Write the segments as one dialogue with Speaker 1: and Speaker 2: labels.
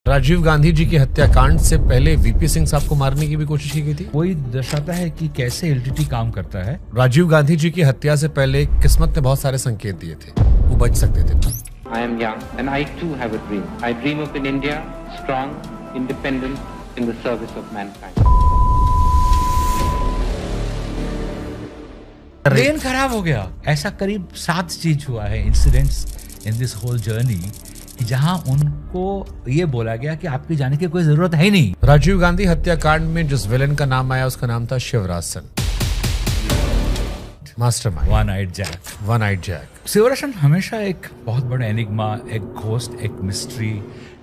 Speaker 1: राजीव गांधी जी की हत्याकांड से पहले वीपी सिंह साहब को मारने की भी कोशिश की गई थी।
Speaker 2: वही दर्शाता है कि कैसे एलटीटी काम करता है।
Speaker 1: राजीव गांधी जी की हत्या से पहले किस्मत ने बहुत सारे संकेत दिए थे, वो बच सकते थे।
Speaker 3: I am young and I too have a dream. I dream of an India strong, independent, in the service of mankind.
Speaker 2: Plane खराब हो गया। ऐसा करीब 7 चीज हुआ है, incidents in this whole journey, जहां उनको ये बोला गया कि आपके जाने की कोई जरूरत है ही नहीं।
Speaker 1: राजीव गांधी हत्याकांड में जिस विलेन का नाम आया उसका नाम था Sivarasan, mastermind, one eyed jack.
Speaker 2: Sivarasan हमेशा एक बहुत बड़ा एनिग्मा, एक घोस्ट, एक मिस्ट्री,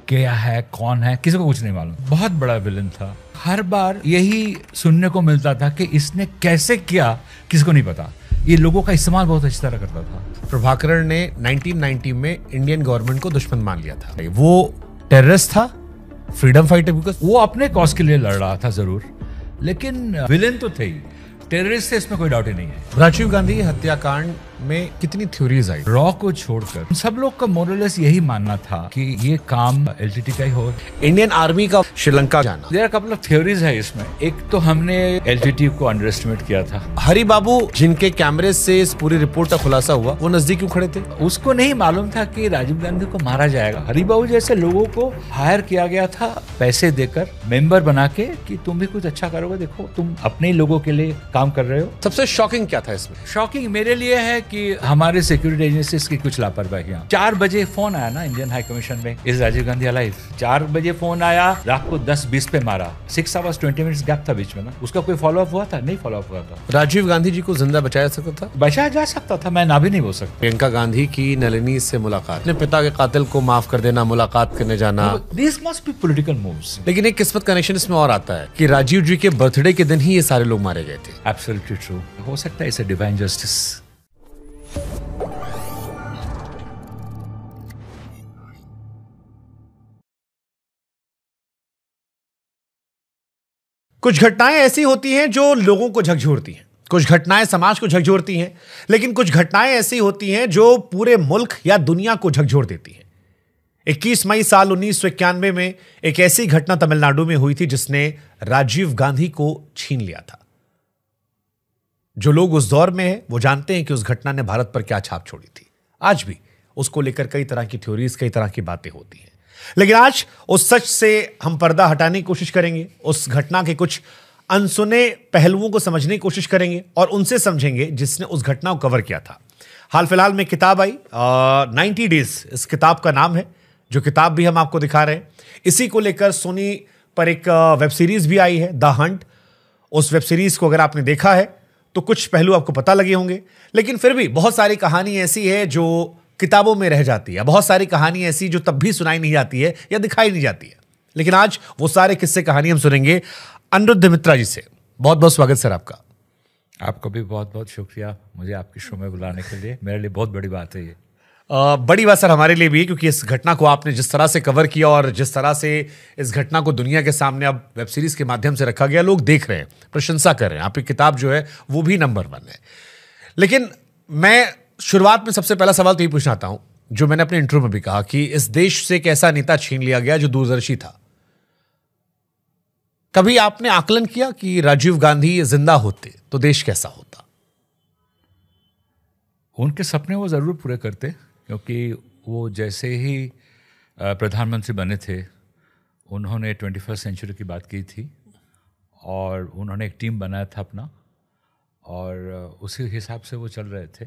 Speaker 2: क्या है, कौन है, किसी को कुछ नहीं मालूम। बहुत बड़ा विलन था। हर बार यही सुनने को मिलता था कि इसने कैसे किया, किसी को नहीं पता। ये लोगों का इस्तेमाल बहुत अच्छी तरह करता था।
Speaker 1: प्रभाकरण ने 1990 में इंडियन गवर्नमेंट को दुश्मन मान लिया था। वो टेररिस्ट था, फ्रीडम फाइटर, बिकॉज
Speaker 2: वो अपने कॉज के लिए लड़ रहा था जरूर, लेकिन विलेन तो थे ही, टेररिस्ट से इसमें कोई डाउट ही नहीं है।
Speaker 1: राजीव गांधी हत्याकांड में कितनी थ्योरीज आई।
Speaker 2: रॉ को छोड़कर सब लोग का मोरलेस यही मानना था कि ये काम एलटीटी का ही हो।
Speaker 1: इंडियन आर्मी का श्रीलंका जाना।
Speaker 2: There are couple of theories है इसमें। एक तो हमने एलटीटी को अंडर एस्टिमेट किया था।
Speaker 1: हरि बाबू जिनके कैमरे से इस पूरी रिपोर्ट का खुलासा हुआ, वो नजदीक क्यों खड़े थे?
Speaker 2: उसको नहीं मालूम था कि राजीव गांधी को मारा जाएगा। हरि बाबू जैसे लोगों को हायर किया गया था पैसे देकर, मेंबर बना के, कि तुम भी कुछ अच्छा करोगे, देखो तुम अपने ही लोगों के लिए काम कर रहे हो।
Speaker 1: सबसे शॉकिंग क्या था इसमें?
Speaker 2: शॉकिंग मेरे लिए है कि हमारे सिक्योरिटी एजेंसीज की कुछ लापरवाहियां। 4 बजे फोन आया ना इंडियन हाई कमीशन में, इज राजीव गांधी अलाइव। 4 बजे फोन आया, रात को 10:20 पे मारा। 6 hours 20 minutes गैप था बीच में ना। उसका कोई फॉलोअप हुआ था? नहीं फॉलोअप हुआ था।
Speaker 1: राजीव गांधी जी को जिंदा बचाया सकता था?
Speaker 2: बचाया जा सकता था, मैं ना भी नहीं बोल सकता।
Speaker 1: प्रियंका गांधी की नलिनी से मुलाकात, अपने पिता के कातिल को माफ कर देना, मुलाकात करने जाना,
Speaker 2: this must be political moves.
Speaker 1: लेकिन एक किस्मत कनेक्शन इसमें और आता है कि राजीव जी के बर्थडे के दिन ही ये सारे लोग मारे गए थे।
Speaker 2: Absolutely true. हो सकता है इसे डिवाइन जस्टिस।
Speaker 1: कुछ घटनाएं ऐसी होती हैं जो लोगों को झकझोरती हैं, कुछ घटनाएं समाज को झकझोरती हैं, लेकिन कुछ घटनाएं ऐसी होती हैं जो पूरे मुल्क या दुनिया को झकझोर देती हैं। 21 मई साल 1991 में एक ऐसी घटना तमिलनाडु में हुई थी जिसने राजीव गांधी को छीन लिया था। जो लोग उस दौर में हैं वो जानते हैं कि उस घटना ने भारत पर क्या छाप छोड़ी थी। आज भी उसको लेकर कई तरह की थ्योरीज, कई तरह की बातें होती हैं, लेकिन आज उस सच से हम पर्दा हटाने की कोशिश करेंगे, उस घटना के कुछ अनसुने पहलुओं को समझने की कोशिश करेंगे और उनसे समझेंगे जिसने उस घटना को कवर किया था। हाल फिलहाल में किताब आई 90 डेज, इस किताब का नाम है, जो किताब भी हम आपको दिखा रहे हैं। इसी को लेकर सोनी पर एक वेब सीरीज भी आई है, द हंट। उस वेब सीरीज को अगर आपने देखा है तो कुछ पहलू आपको पता लगे होंगे, लेकिन फिर भी बहुत सारी कहानी ऐसी है जो किताबों में रह जाती है, बहुत सारी कहानी ऐसी जो तब भी सुनाई नहीं जाती है या दिखाई नहीं जाती है। लेकिन आज वो सारे किस्से कहानी हम सुनेंगे अनिरुद्ध मित्रा जी से। बहुत बहुत स्वागत सर आपका।
Speaker 2: आपको भी बहुत बहुत शुक्रिया मुझे आपके शो में बुलाने के लिए। मेरे लिए बहुत बड़ी बात है ये।
Speaker 1: बड़ी बात सर हमारे लिए भी, क्योंकि इस घटना को आपने जिस तरह से कवर किया और जिस तरह से इस घटना को दुनिया के सामने अब वेब सीरीज के माध्यम से रखा गया, लोग देख रहे हैं, प्रशंसा कर रहे हैं। आपकी किताब जो है वो भी नंबर 1 है। लेकिन मैं शुरुआत में सबसे पहला सवाल तो ये पूछना चाहता हूं, जो मैंने अपने इंटरव्यू में भी कहा, कि इस देश से एक ऐसा नेता छीन लिया गया जो दूरदर्शी था। कभी आपने आकलन किया कि राजीव गांधी जिंदा होते तो देश कैसा होता?
Speaker 2: उनके सपने वो जरूर पूरे करते, क्योंकि वो जैसे ही प्रधानमंत्री बने थे उन्होंने 21st सेंचुरी की बात की थी और उन्होंने एक टीम बनाया था अपना, और उसी हिसाब से वो चल रहे थे।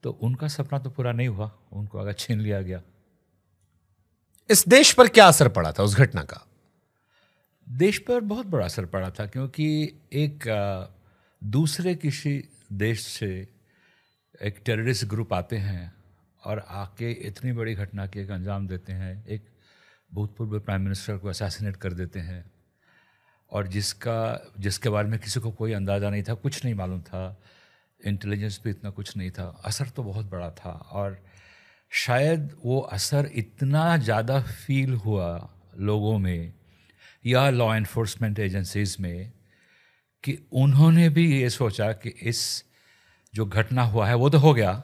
Speaker 2: तो उनका सपना तो पूरा नहीं हुआ, उनको अगर छीन लिया गया।
Speaker 1: इस देश पर क्या असर पड़ा था उस घटना का?
Speaker 2: देश पर बहुत बड़ा असर पड़ा था, क्योंकि एक दूसरे किसी देश से एक टेररिस्ट ग्रुप आते हैं और आके इतनी बड़ी घटना के एक अंजाम देते हैं। एक भूतपूर्व प्राइम मिनिस्टर को असैसिनेट कर देते हैं, और जिसके बारे में किसी को कोई अंदाज़ा नहीं था, कुछ नहीं मालूम था, इंटेलिजेंस भी इतना कुछ नहीं था। असर तो बहुत बड़ा था, और शायद वो असर इतना ज़्यादा फील हुआ लोगों में या लॉ एनफोर्समेंट एजेंसीज में कि उन्होंने भी ये सोचा कि इस जो घटना हुआ है वो तो हो गया,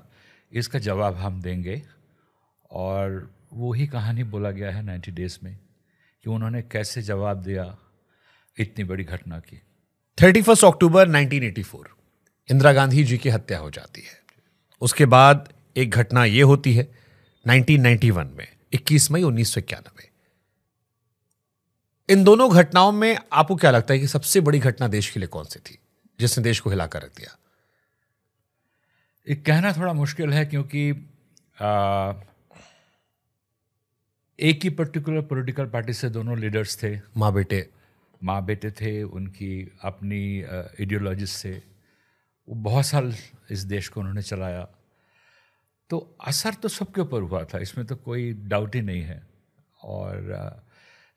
Speaker 2: इसका जवाब हम देंगे। और वो ही कहानी बोला गया है 90 डेज में, कि उन्होंने कैसे जवाब दिया इतनी बड़ी घटना की।
Speaker 1: 31 अक्टूबर 1984 इंदिरा गांधी जी की हत्या हो जाती है। उसके बाद एक घटना यह होती है 1991 में, 21 मई 1991। इन दोनों घटनाओं में आपको क्या लगता है कि सबसे बड़ी घटना देश के लिए कौन सी थी जिसने देश को हिलाकर रख दिया?
Speaker 2: ये कहना थोड़ा मुश्किल है क्योंकि एक ही पर्टिकुलर पॉलिटिकल पार्टी से दोनों लीडर्स थे, माँ बेटे थे, उनकी अपनी आइडियोलॉजी से वो बहुत साल इस देश को उन्होंने चलाया। तो असर तो सबके ऊपर हुआ था, इसमें तो कोई डाउट ही नहीं है। और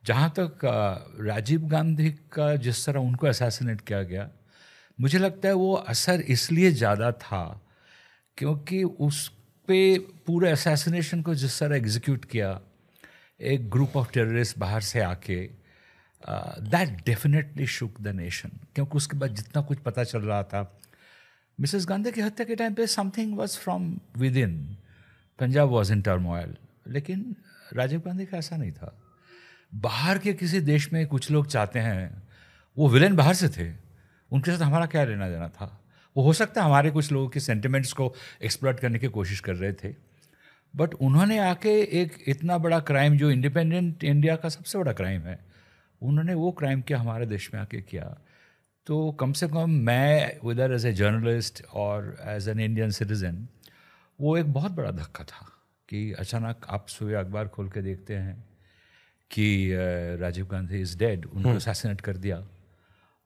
Speaker 2: जहाँ तक राजीव गांधी का जिस तरह उनको असैसिनेट किया गया, मुझे लगता है वो असर इसलिए ज़्यादा था क्योंकि उस पे पूरे असैसिनेशन को जिस तरह एग्जीक्यूट किया एक ग्रुप ऑफ टेररिस्ट बाहर से आके, that definitely shook the nation. क्योंकि उसके बाद जितना कुछ पता चल रहा था, मिसेस गांधी की हत्या के टाइम पे something was from with in, Punjab was in turmoil, लेकिन राजीव गांधी का ऐसा नहीं था। बाहर के किसी देश में कुछ लोग चाहते हैं, वो विलेन बाहर से थे, उनके साथ हमारा क्या लेना देना था। वो हो सकता है हमारे कुछ लोगों के सेंटिमेंट्स को एक्सप्लॉइट करने की कोशिश कर रहे थे, बट उन्होंने आके एक इतना बड़ा क्राइम जो इंडिपेंडेंट इंडिया का सबसे बड़ा क्राइम है, उन्होंने वो क्राइम किया हमारे देश में आके किया। तो कम से कम मैं उधर एज ए जर्नलिस्ट और एज एन इंडियन सिटीज़न, वो एक बहुत बड़ा धक्का था कि अचानक आप सुबह अखबार खोल के देखते हैं कि राजीव गांधी इज़ डेड, उनको असैसिनेट कर दिया।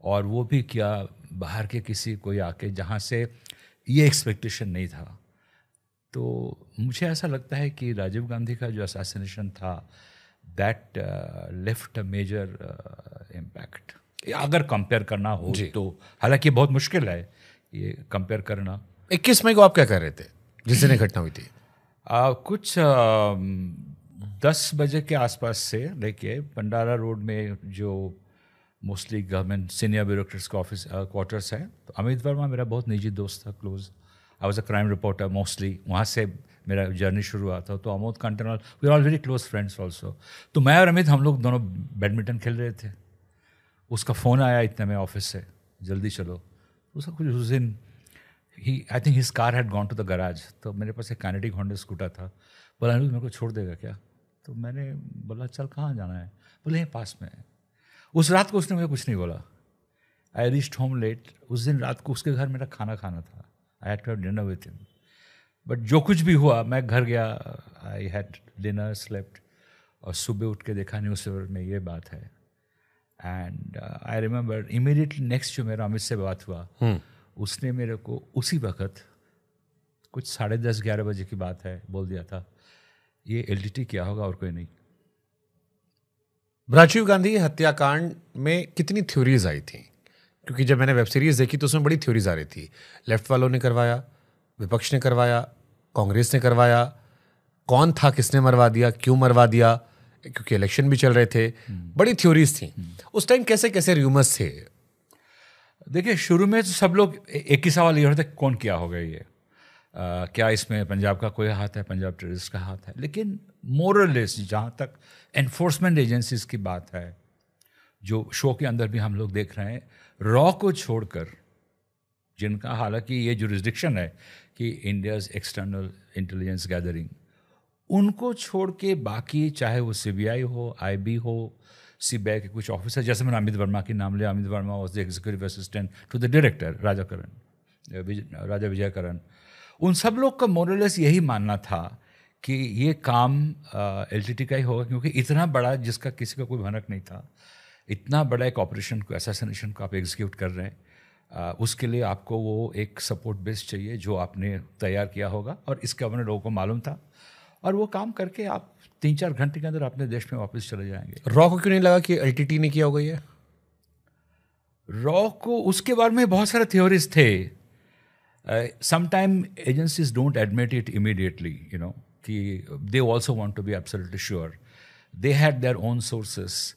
Speaker 2: और वो भी क्या बाहर के किसी कोई आके, जहाँ से ये एक्सपेक्टेशन नहीं था। तो मुझे ऐसा लगता है कि राजीव गांधी का जो असैसिनेशन था, that left a major impact. अगर कंपेयर करना हो तो, हालांकि बहुत मुश्किल है ये कंपेयर करना।
Speaker 1: 21 मई को आप क्या कर रहे थे जिस दिन घटना हुई थी?
Speaker 2: कुछ 10 बजे के आसपास से लेके पंडारा रोड में जो मोस्टली गवर्नमेंट सीनियर ब्यूरोक्रेट्स का ऑफिस क्वार्टर्स है, तो अमित वर्मा मेरा बहुत निजी दोस्त था, close. I was a crime reporter mostly, वहाँ से मेरा जर्नी शुरू हुआ था। तो Amod Kantanwal, we are all very close friends also. तो मैं और अमित, हम लोग दोनों बैडमिंटन खेल रहे थे। उसका फ़ोन आया इतने में ऑफिस से, जल्दी चलो। उसका कुछ उस दिन I think his car had gone to the garage. तो मेरे पास एक काइनेटिक होंडा स्कूटर था। बोला मेरे को छोड़ देगा क्या? तो मैंने बोला चल, कहाँ जाना है? बोले यहीं पास में है। उस रात को उसने मुझे कुछ नहीं बोला। I reached home late. उस दिन रात को उसके घर मेरा खाना खाना था। I had to have dinner with him. But जो कुछ भी हुआ, मैं घर गया, आई हैड डिनर, स्लेप्ट, और सुबह उठ के देखा न्यूज़पेपर में ये बात है। And I remember immediately next जो मेरा अमित से बात हुआ, उसने मेरे को उसी वक्त कुछ 10:30-11 बजे की बात है, बोल दिया था ये एलटीटी किया होगा और कोई नहीं।
Speaker 1: राजीव गांधी हत्याकांड में कितनी थ्योरीज आई थी? क्योंकि जब मैंने वेब सीरीज देखी तो उसमें बड़ी थ्योरीज आ रही थी। लेफ्ट वालों ने करवाया, विपक्ष ने करवाया, कांग्रेस ने करवाया, कौन था, किसने मरवा दिया, क्यों मरवा दिया, क्योंकि इलेक्शन भी चल रहे थे। बड़ी थ्योरीज थी उस टाइम। कैसे कैसे र्यूमर्स थे?
Speaker 2: देखिए, शुरू में तो सब लोग एक ही सवाल ये होता है, कौन किया होगा ये? क्या इसमें पंजाब का कोई हाथ है, पंजाब टेररिस्ट का हाथ है? लेकिन मोरलेस जहाँ तक एनफोर्समेंट एजेंसीज की बात है, जो शो के अंदर भी हम लोग देख रहे हैं, रॉ को छोड़कर, जिनका हालांकि ये जुरिस्डिक्शन है कि इंडियाज एक्सटर्नल इंटेलिजेंस गैदरिंग, उनको छोड़ के बाकी, चाहे वो सीबीआई हो, आईबी हो, सीबीआई के कुछ ऑफिसर, जैसे मैंने अमित वर्मा की नाम लिया, Amit Verma was the executive assistant to the director Raja Vijaykaran, उन सब लोग का मोरलेस यही मानना था कि ये काम एलटीटी का ही होगा, क्योंकि इतना बड़ा, जिसका किसी का कोई भनक नहीं था, इतना बड़ा एक ऑपरेशन को, असैसिनेशन को आप एग्जीक्यूट कर रहे हैं, उसके लिए आपको वो एक सपोर्ट बेस चाहिए जो आपने तैयार किया होगा, और इसके अपने लोगों को मालूम था, और वो काम करके आप 3-4 घंटे के अंदर अपने देश में वापस चले जाएंगे।
Speaker 1: रॉ को क्यों नहीं लगा कि एलटीटी ने किया होगा ये?
Speaker 2: रॉ को, उसके बारे में बहुत सारे थ्योरीज थे। Sometime agencies don't admit it immediately, you know, कि they also want to be absolutely sure. They had their own sources.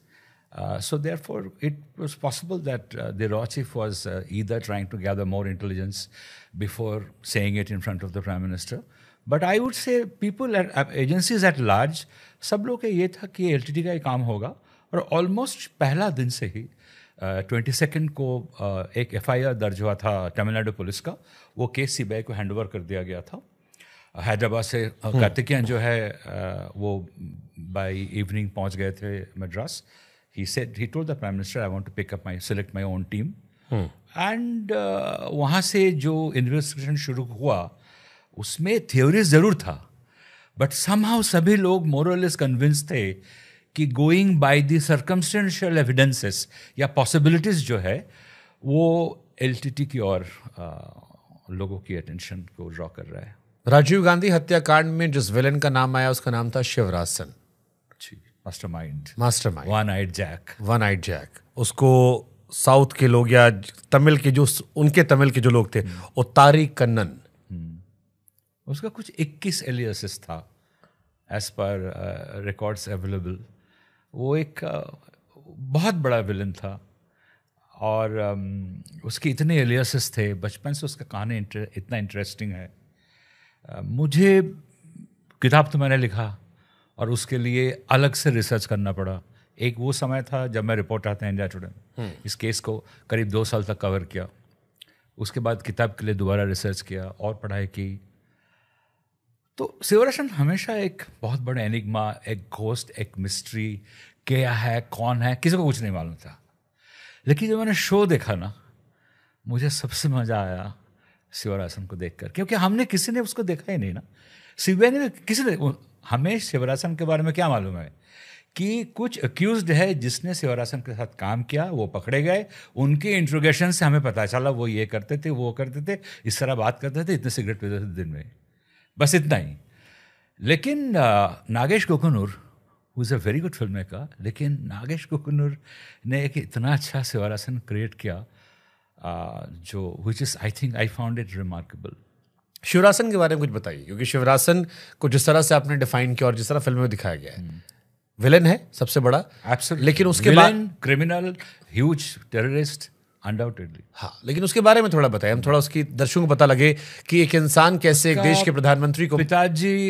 Speaker 2: So therefore, it was possible that the Raw chief was either trying to gather more intelligence before saying it in front of the Prime Minister. But I would say people at agencies at large, सब लोग का ये था कि LTT का ही काम होगा, और ऑलमोस्ट पहला दिन से ही 22 को एक FIR दर्ज हुआ था तमिलनाडु पुलिस का, वो केस CBI को हैंडओवर कर दिया गया था। हैदराबाद से कार्तिकेयन जो है वो बाय इवनिंग पहुंच गए थे Madras. he told the Prime Minister, I want to select my own team. And वहाँ से जो इन्वेस्टिगेशन शुरू हुआ उसमें थ्योरीज ज़रूर था, बट समहाउ सभी लोग मोरलेस कन्विंस थे कि going by the circumstantial evidences या पॉसिबिलिटीज जो है वो LTT की और लोगों की अटेंशन को ड्रॉ कर रहा है।
Speaker 1: राजीव गांधी हत्याकांड में जिस विलन का नाम आया उसका नाम था Sivarasan. Mastermind, one eyed jack. उसको साउथ के लोग या तमिल के जो लोग थे, वो तारिक कन्नन,
Speaker 2: उसका कुछ 21 एलियासेस था एज पर रिकॉर्ड्स अवेलेबल। वो एक बहुत बड़ा विलन था और उसके इतने एलियासेस थे। बचपन से उसका कहानी इतना इंटरेस्टिंग है। मुझे किताब तो मैंने लिखा और उसके लिए अलग से रिसर्च करना पड़ा। एक वो समय था जब मैं रिपोर्टर था इंडिया टुडे में, इस केस को करीब 2 साल तक कवर किया। उसके बाद किताब के लिए दोबारा रिसर्च किया और पढ़ाई की। तो शिवरासन हमेशा एक बहुत बड़ा एनिग्मा, एक घोस्ट, एक मिस्ट्री, क्या है, कौन है, किसी को कुछ नहीं मालूम था। लेकिन जब मैंने शो देखा ना, मुझे सबसे मज़ा आया शिवरासन को देखकर, क्योंकि हमने किसी ने उसको देखा ही नहीं ना। CBI ने किसी ने, हमें शिवरासन के बारे में क्या मालूम है कि कुछ अक्यूज्ड है जिसने शिवरासन के साथ काम किया, वो पकड़े गए, उनके इंट्रोगेशन से हमें पता चला वो ये करते थे, वो करते थे, इस तरह बात करते थे, इतने सिगरेट पीते थे दिन में, बस इतना ही। लेकिन Nagesh Kukunoor who is a very good film maker, लेकिन नागेश कुकुनूर ने एक इतना अच्छा शिवरासन क्रिएट किया जो which is I found it remarkable.
Speaker 1: Sivarasan के बारे में कुछ बताइए, क्योंकि शिवरासन को जिस तरह से आपने डिफाइन किया और जिस तरह फिल्म में दिखाया गया है, विलन है सबसे बड़ा, लेकिन उसके बाद
Speaker 2: क्रिमिनल, ह्यूज टेररिस्ट, अनडाउटेडली।
Speaker 1: हाँ, लेकिन उसके बारे में थोड़ा बताइए, हम थोड़ा उसकी दर्शकों को पता लगे कि एक इंसान कैसे एक देश के प्रधानमंत्री को।
Speaker 2: पिताजी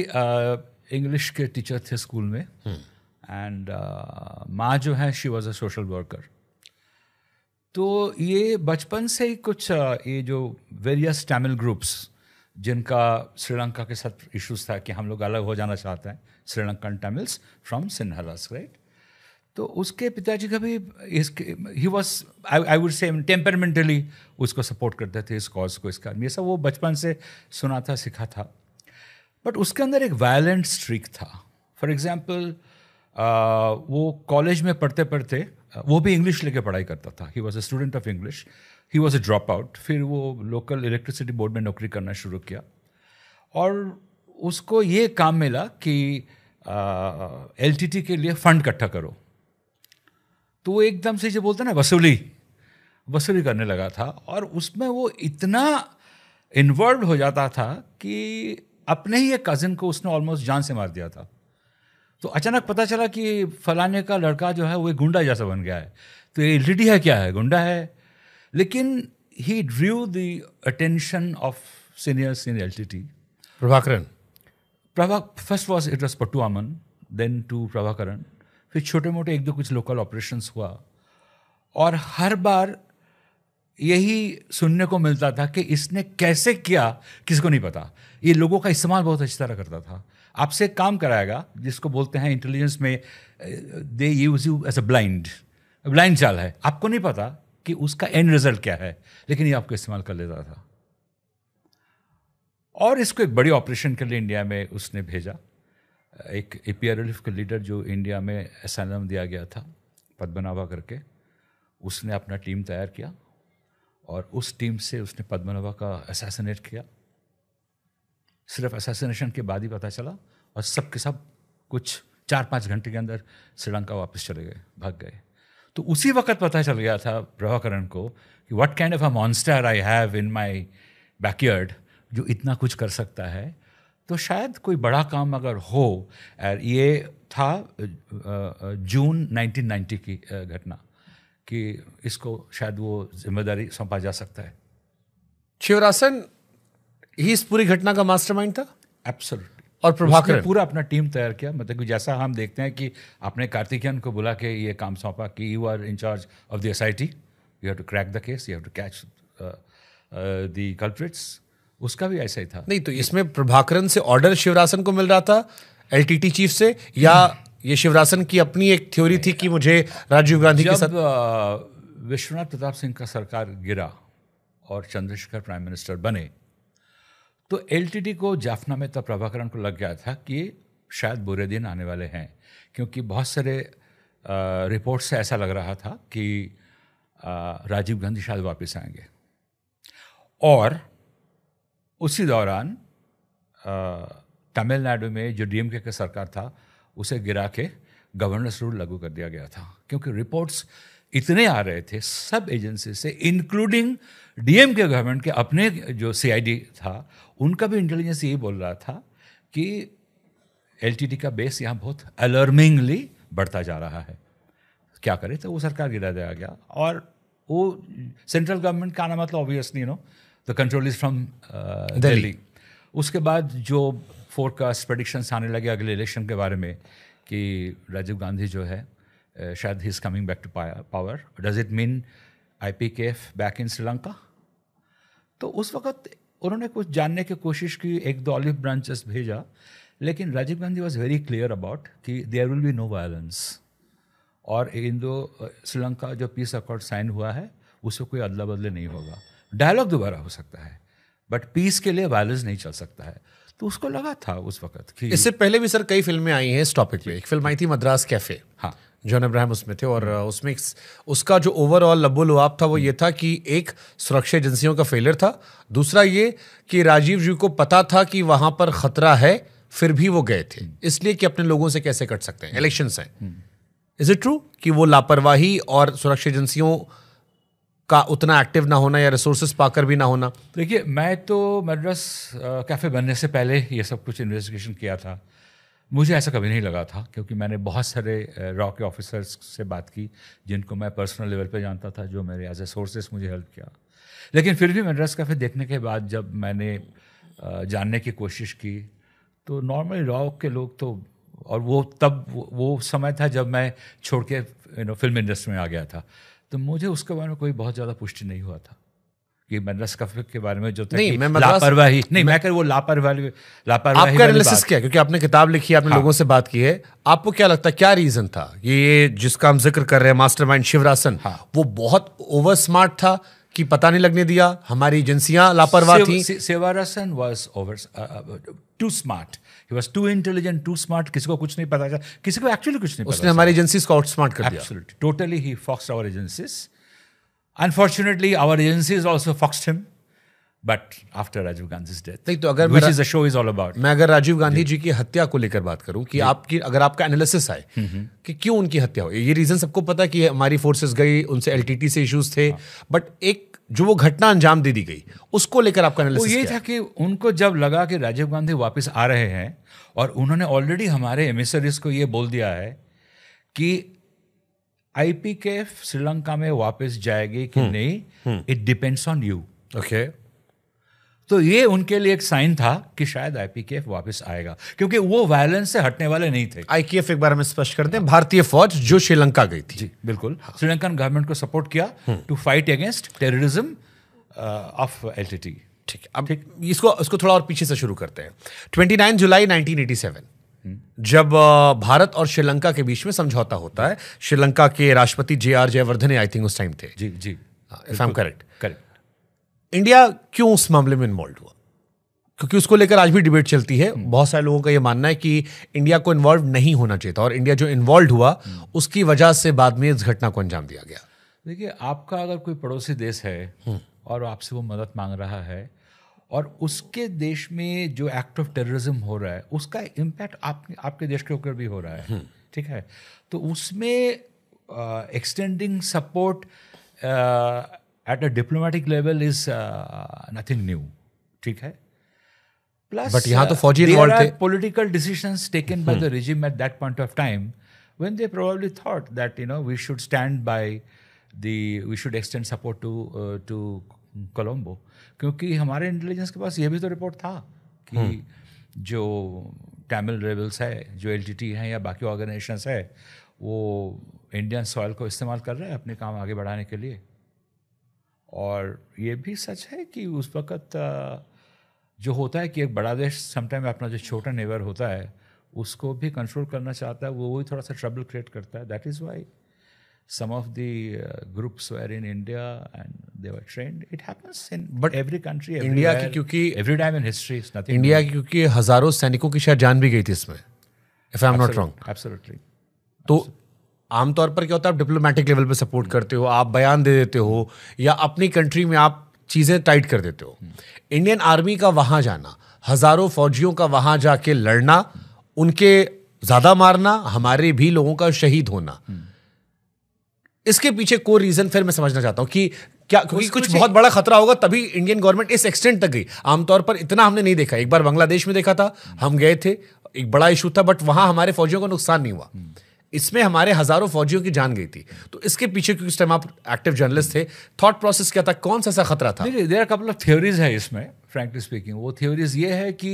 Speaker 2: इंग्लिश के टीचर थे स्कूल में, एंड माँ जो है she was a social worker. तो ये बचपन से ही कुछ ये जो वेरियस तमिल ग्रुप्स जिनका श्रीलंका के साथ इश्यूज था कि हम लोग अलग हो जाना चाहते हैं, Sri Lankan Tamils from Sinhalese, right. तो उसके पिताजी का भी he was I would say टेम्परमेंटली उसको सपोर्ट करते थे, इस कॉज को, इसका ये सब वो बचपन से सुना था, सीखा था। बट उसके अंदर एक वायलेंट स्ट्रीक था। फॉर एग्जाम्पल वो कॉलेज में पढ़ते पढ़ते वो भी इंग्लिश लेके पढ़ाई करता था। He was a student of English, he was a drop out. फिर वो लोकल इलेक्ट्रिसिटी बोर्ड में नौकरी करना शुरू किया और उसको ये काम मिला कि LTT के लिए फंड इकट्ठा करो। तो वो एकदम से जो बोलते हैं ना, वसूली करने लगा था और उसमें वो इतना इन्वॉल्व हो जाता था कि अपने ही एक कजिन को उसने ऑलमोस्ट जान से मार दिया था। तो अचानक पता चला कि फलाने का लड़का जो है वो एक गुंडा जैसा बन गया है। तो ये LTT है, क्या है, गुंडा है। लेकिन he drew the attention of seniors in LTT।
Speaker 1: Prabhakaran
Speaker 2: first was it was Pottu Amman, then to Prabhakaran, फिर छोटे मोटे एक दो कुछ लोकल ऑपरेशंस हुआ और हर बार यही सुनने को मिलता था कि इसने कैसे किया किसी को नहीं पता। ये लोगों का इस्तेमाल बहुत अच्छी तरह करता था। आपसे काम कराएगा, जिसको बोलते हैं इंटेलिजेंस में they use you as a blind चाल है। आपको नहीं पता कि उसका एंड रिजल्ट क्या है, लेकिन ये आपको इस्तेमाल कर लेता था। और इसको एक बड़ी ऑपरेशन के लिए इंडिया में उसने भेजा। एक APRLF के लीडर जो इंडिया में असylum दिया गया था, पद्मनाभा करके, उसने अपना टीम तैयार किया और उस टीम से उसने पद्मनाभा का असैसिनेट किया। सिर्फ असैसिनेशन के बाद ही पता चला और सब के सब कुछ 4-5 घंटे के अंदर श्रीलंका वापस चले गए, भाग गए। तो उसी वक्त पता चल गया था प्रभाकरन को कि what kind of a monster I have in my backyard, जो इतना कुछ कर सकता है। तो शायद कोई बड़ा काम अगर हो, ये था जून 1990 की घटना, कि इसको शायद वो जिम्मेदारी सौंपा जा सकता है।
Speaker 1: शिवरासन ही इस पूरी घटना का मास्टरमाइंड था।
Speaker 2: एब्सोल्युटली।
Speaker 1: और प्रभाकरन
Speaker 2: पूरा अपना टीम तैयार किया, मतलब कि जैसा हम देखते हैं कि आपने कार्तिकेयन को बुला के ये काम सौंपा कि you are in charge of the SIT, you have to crack the case, you have to catch the culprits, उसका भी ऐसा ही था।
Speaker 1: नहीं, तो इसमें प्रभाकरन से ऑर्डर शिवरासन को मिल रहा था LTT चीफ से, या ये शिवरासन की अपनी एक थ्योरी थी कि मुझे राजीव गांधी के साथ?
Speaker 2: विश्वनाथ प्रताप सिंह का सरकार गिरा और चंद्रशेखर प्राइम मिनिस्टर बने, तो LTT को जाफना में तब प्रभाकरन को लग गया था कि शायद बुरे दिन आने वाले हैं, क्योंकि बहुत सारे रिपोर्ट से ऐसा लग रहा था कि राजीव गांधी शायद वापस आएंगे। और उसी दौरान तमिलनाडु में जो DMK का सरकार था उसे गिरा के गवर्नर्स रूल लागू कर दिया गया था, क्योंकि रिपोर्ट्स इतने आ रहे थे सब एजेंसी से, इंक्लूडिंग DMK गवर्नमेंट के अपने जो CID था उनका भी इंटेलिजेंस यही बोल रहा था कि LTT का बेस यहाँ बहुत अलार्मिंगली बढ़ता जा रहा है, क्या करे। तो वो सरकार गिरा दिया गया, और वो सेंट्रल गवर्नमेंट का आना मतलब obviously the control is from Delhi. उसके बाद जो फोरकास्ट प्रेडिक्शंस आने लगे अगले इलेक्शन के बारे में कि राजीव गांधी जो है शायद he is coming back to power, does it mean IPKF back in Sri Lanka? तो उस वक्त उन्होंने कुछ जानने की कोशिश की, 1-2 ऑलिव ब्रांचेस भेजा, लेकिन Rajiv Gandhi was very clear about कि there will be no violence, और इंडो श्रीलंका जो पीस अकॉर्ड साइन हुआ है उससे कोई अदला बदले नहीं होगा, डायलॉग दोबारा हो सकता है बट पीस के लिए वायलेंस नहीं चल सकता है। तो उसको लगा था उस वक्त कि
Speaker 1: इससे पहले भी सर कई फिल्में आई हैं इस टॉपिक पे। एक फिल्म आई थी मद्रास कैफे,
Speaker 2: हाँ,
Speaker 1: जॉन अब्राहम उसमें थे, और उसमें उसका जो ओवरऑल लबो लुआब था वो ये था कि एक सुरक्षा एजेंसियों का फेलियर था, दूसरा ये कि राजीव जी को पता था कि वहां पर खतरा है, फिर भी वो गए थे, इसलिए कि अपने लोगों से कैसे कट सकते हैं, इलेक्शंस हैं। इज इट ट्रू कि वो लापरवाही और सुरक्षा एजेंसियों का उतना एक्टिव ना होना या रिसोर्सेज पाकर भी ना होना?
Speaker 2: देखिए, मैं तो मद्रास कैफ़े बनने से पहले ये सब कुछ इन्वेस्टिगेशन किया था, मुझे ऐसा कभी नहीं लगा था, क्योंकि मैंने बहुत सारे रॉ के ऑफिसर्स से बात की जिनको मैं पर्सनल लेवल पे जानता था, जो मेरे एज ए सोर्सेस मुझे हेल्प किया। लेकिन फिर भी मद्रास कैफ़े देखने के बाद जब मैंने जानने की कोशिश की तो नॉर्मली रॉ के लोग तो, और वो तब वो समय था जब मैं छोड़ के फिल्म इंडस्ट्री में आ गया था, तो मुझे उसके बारे में कोई बहुत ज़्यादा पुष्टि नहीं हुआ था कि मद्रास कैफे के बारे में जो था कि लापरवाही नहीं, मैं कर वो लापरवाही
Speaker 1: आपका एनालिसिस क्या है? क्योंकि आपने किताब लिखी है, आपने लोगों से बात की है, आपको क्या लगता है क्या रीजन था? ये जिसका हम जिक्र कर रहे हैं मास्टरमाइंड शिवरासन, वो बहुत ओवर स्मार्ट था कि पता नहीं लगने दिया, हमारी एजेंसियां लापरवाह थी?
Speaker 2: Shivarasan was over too smart, he was too intelligent, too smart, किसी को कुछ नहीं पता था, किसी को एक्चुअली कुछ नहीं पता।
Speaker 1: उसने हमारी एजेंसीज को आउटस्मार्ट कर दिया।
Speaker 2: एब्सोल्युटली, टोटली ही foxed our agencies. Unfortunately, our agencies also foxed him, but after Rajiv Gandhi's death,
Speaker 1: नहीं तो अगर
Speaker 2: which is the show is all about.
Speaker 1: मैं अगर राजीव गांधी जी की हत्या को लेकर बात करूं कि आपकी अगर आपका एनालिसिस आए कि क्यों उनकी हत्या हुई, ये रीजन सबको पता है कि हमारी फोर्सेस गई, उनसे LTT से इश्यूज थे, बट एक जो वो घटना अंजाम दे दी गई उसको लेकर आपका एनालिसिस
Speaker 2: ये था कि उनको जब लगा कि राजीव गांधी वापस आ रहे हैं और उन्होंने ऑलरेडी हमारे एमिसरीज को ये बोल दिया है कि IPKF श्रीलंका में वापस जाएगी कि नहीं, it depends on you.
Speaker 1: Okay,
Speaker 2: तो ये उनके लिए एक साइन था कि शायद IPKF वापस आएगा, क्योंकि वो वायलेंस से हटने वाले नहीं थे।
Speaker 1: IKF एक बार हमें स्पष्ट करते हैं, भारतीय फौज जो श्रीलंका गई थी।
Speaker 2: जी बिल्कुल, श्रीलंकन गवर्नमेंट को सपोर्ट किया to fight against terrorism of LTT।
Speaker 1: ठीक है, अब इसको थोड़ा और पीछे से शुरू करते हैं। 29 जुलाई 1987 जब भारत और श्रीलंका के बीच में समझौता होता है, श्रीलंका के राष्ट्रपति JR जयवर्धने आई थिंक उस टाइम थे।
Speaker 2: जी जी,
Speaker 1: if I am correct.
Speaker 2: India
Speaker 1: क्यों उस मामले में इन्वॉल्व हुआ? क्योंकि उसको लेकर आज भी डिबेट चलती है। बहुत सारे लोगों का यह मानना है कि इंडिया को इन्वॉल्व नहीं होना चाहिए था, और इंडिया जो इन्वॉल्व हुआ उसकी वजह से बाद में इस घटना को अंजाम दिया गया।
Speaker 2: देखिए, आपका अगर कोई पड़ोसी देश है और आपसे वो मदद मांग रहा है और उसके देश में जो एक्ट ऑफ टेररिज्म हो रहा है उसका इम्पैक्ट आपके देश के ऊपर भी हो रहा है, ठीक है, तो उसमें extending support at a diplomatic level is nothing new, ठीक है। प्लस
Speaker 1: बट यहाँ तो फौजी इन्वॉल्व थे।
Speaker 2: Political decisions taken by the regime at that point of time when they probably thought that we should stand by we should extend support to Colombo, क्योंकि हमारे intelligence के पास ये भी तो रिपोर्ट था कि जो तमिल रेबल्स है, जो एलटीटी हैं या बाकी ऑर्गेनाइजेशंस है, वो इंडियन सॉइल को इस्तेमाल कर रहे हैं अपने काम आगे बढ़ाने के लिए। और ये भी सच है कि उस वक़्त जो होता है कि एक बड़ा देश समटाइम अपना जो छोटा नेबर होता है उसको भी कंट्रोल करना चाहता है, वो भी थोड़ा सा ट्रबल क्रिएट करता है। That is why some of the groups were in India and they were trained. It happens in every country,
Speaker 1: India की क्योंकि
Speaker 2: every time in history is nothing.
Speaker 1: India की क्योंकि हजारों सैनिकों की शायद जान भी गई थी इसमें, if I'm not wrong.
Speaker 2: Absolutely.
Speaker 1: तो आमतौर पर क्या होता है, आप डिप्लोमेटिक लेवल पे सपोर्ट करते हो, आप बयान दे देते हो या अपनी कंट्री में आप चीजें टाइट कर देते हो। इंडियन आर्मी का वहां जाना, हजारों फौजियों का वहां जाके लड़ना, उनके ज्यादा मारना, हमारे भी लोगों का शहीद होना, इसके पीछे कोई रीजन फिर मैं समझना चाहता हूं कि क्या, क्योंकि कुछ बहुत बड़ा खतरा होगा तभी इंडियन गवर्नमेंट इस एक्सटेंट तक गई। आमतौर पर इतना हमने नहीं देखा। एक बार बांग्लादेश में देखा था, हम गए थे, एक बड़ा इशू था, बट वहां हमारे फौजियों को नुकसान नहीं हुआ। इसमें हमारे हजारों फौजियों की जान गई थी। तो इसके पीछे, क्योंकि उस टाइम आप एक्टिव जर्नलिस्ट थे, थॉट प्रोसेस क्या था, कौन सा ऐसा खतरा था?
Speaker 2: There are couple of theories है इसमें, फ्रैंकली स्पीकिंग। वो थ्योरीज ये है कि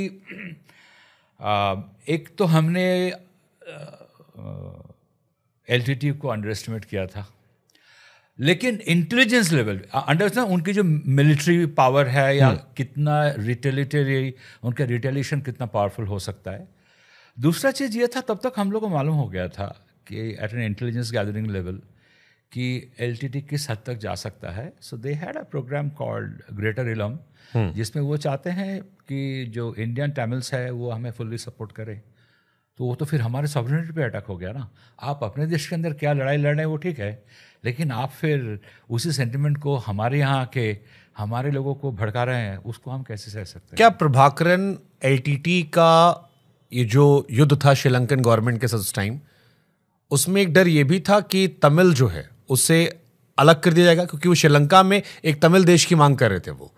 Speaker 2: एक तो हमने एलटीटी को अंडर एस्टिमेट किया था, लेकिन इंटेलिजेंस लेवल अंडरस्टैंड उनकी जो मिलिट्री पावर है या कितना रिटेलिटरी, उनका रिटेलिएशन कितना पावरफुल हो सकता है। दूसरा चीज़ ये था, तब तक हम लोग को मालूम हो गया था कि at an intelligence gathering level कि एलटीटी किस हद तक जा सकता है। So they had a program called greater Eelam, जिसमें वो चाहते हैं कि जो इंडियन तमिल्स है वो हमें फुल्ली सपोर्ट करे। तो वो तो फिर हमारे सॉवरेनिटी पे अटैक हो गया ना। आप अपने देश के अंदर क्या लड़ाई लड़ रहे हैं वो ठीक है, लेकिन आप फिर उसी सेंटिमेंट को हमारे यहाँ के हमारे लोगों को भड़का रहे हैं, उसको हम कैसे सह सकते हैं?
Speaker 1: क्या प्रभाकरन एलटीटी का ये जो युद्ध था श्रीलंकन गवर्नमेंट के साथ उस टाइम, उसमें एक डर ये भी था कि तमिल जो है उससे अलग कर दिया जाएगा, क्योंकि वो श्रीलंका में एक तमिल देश की मांग कर रहे थे। वो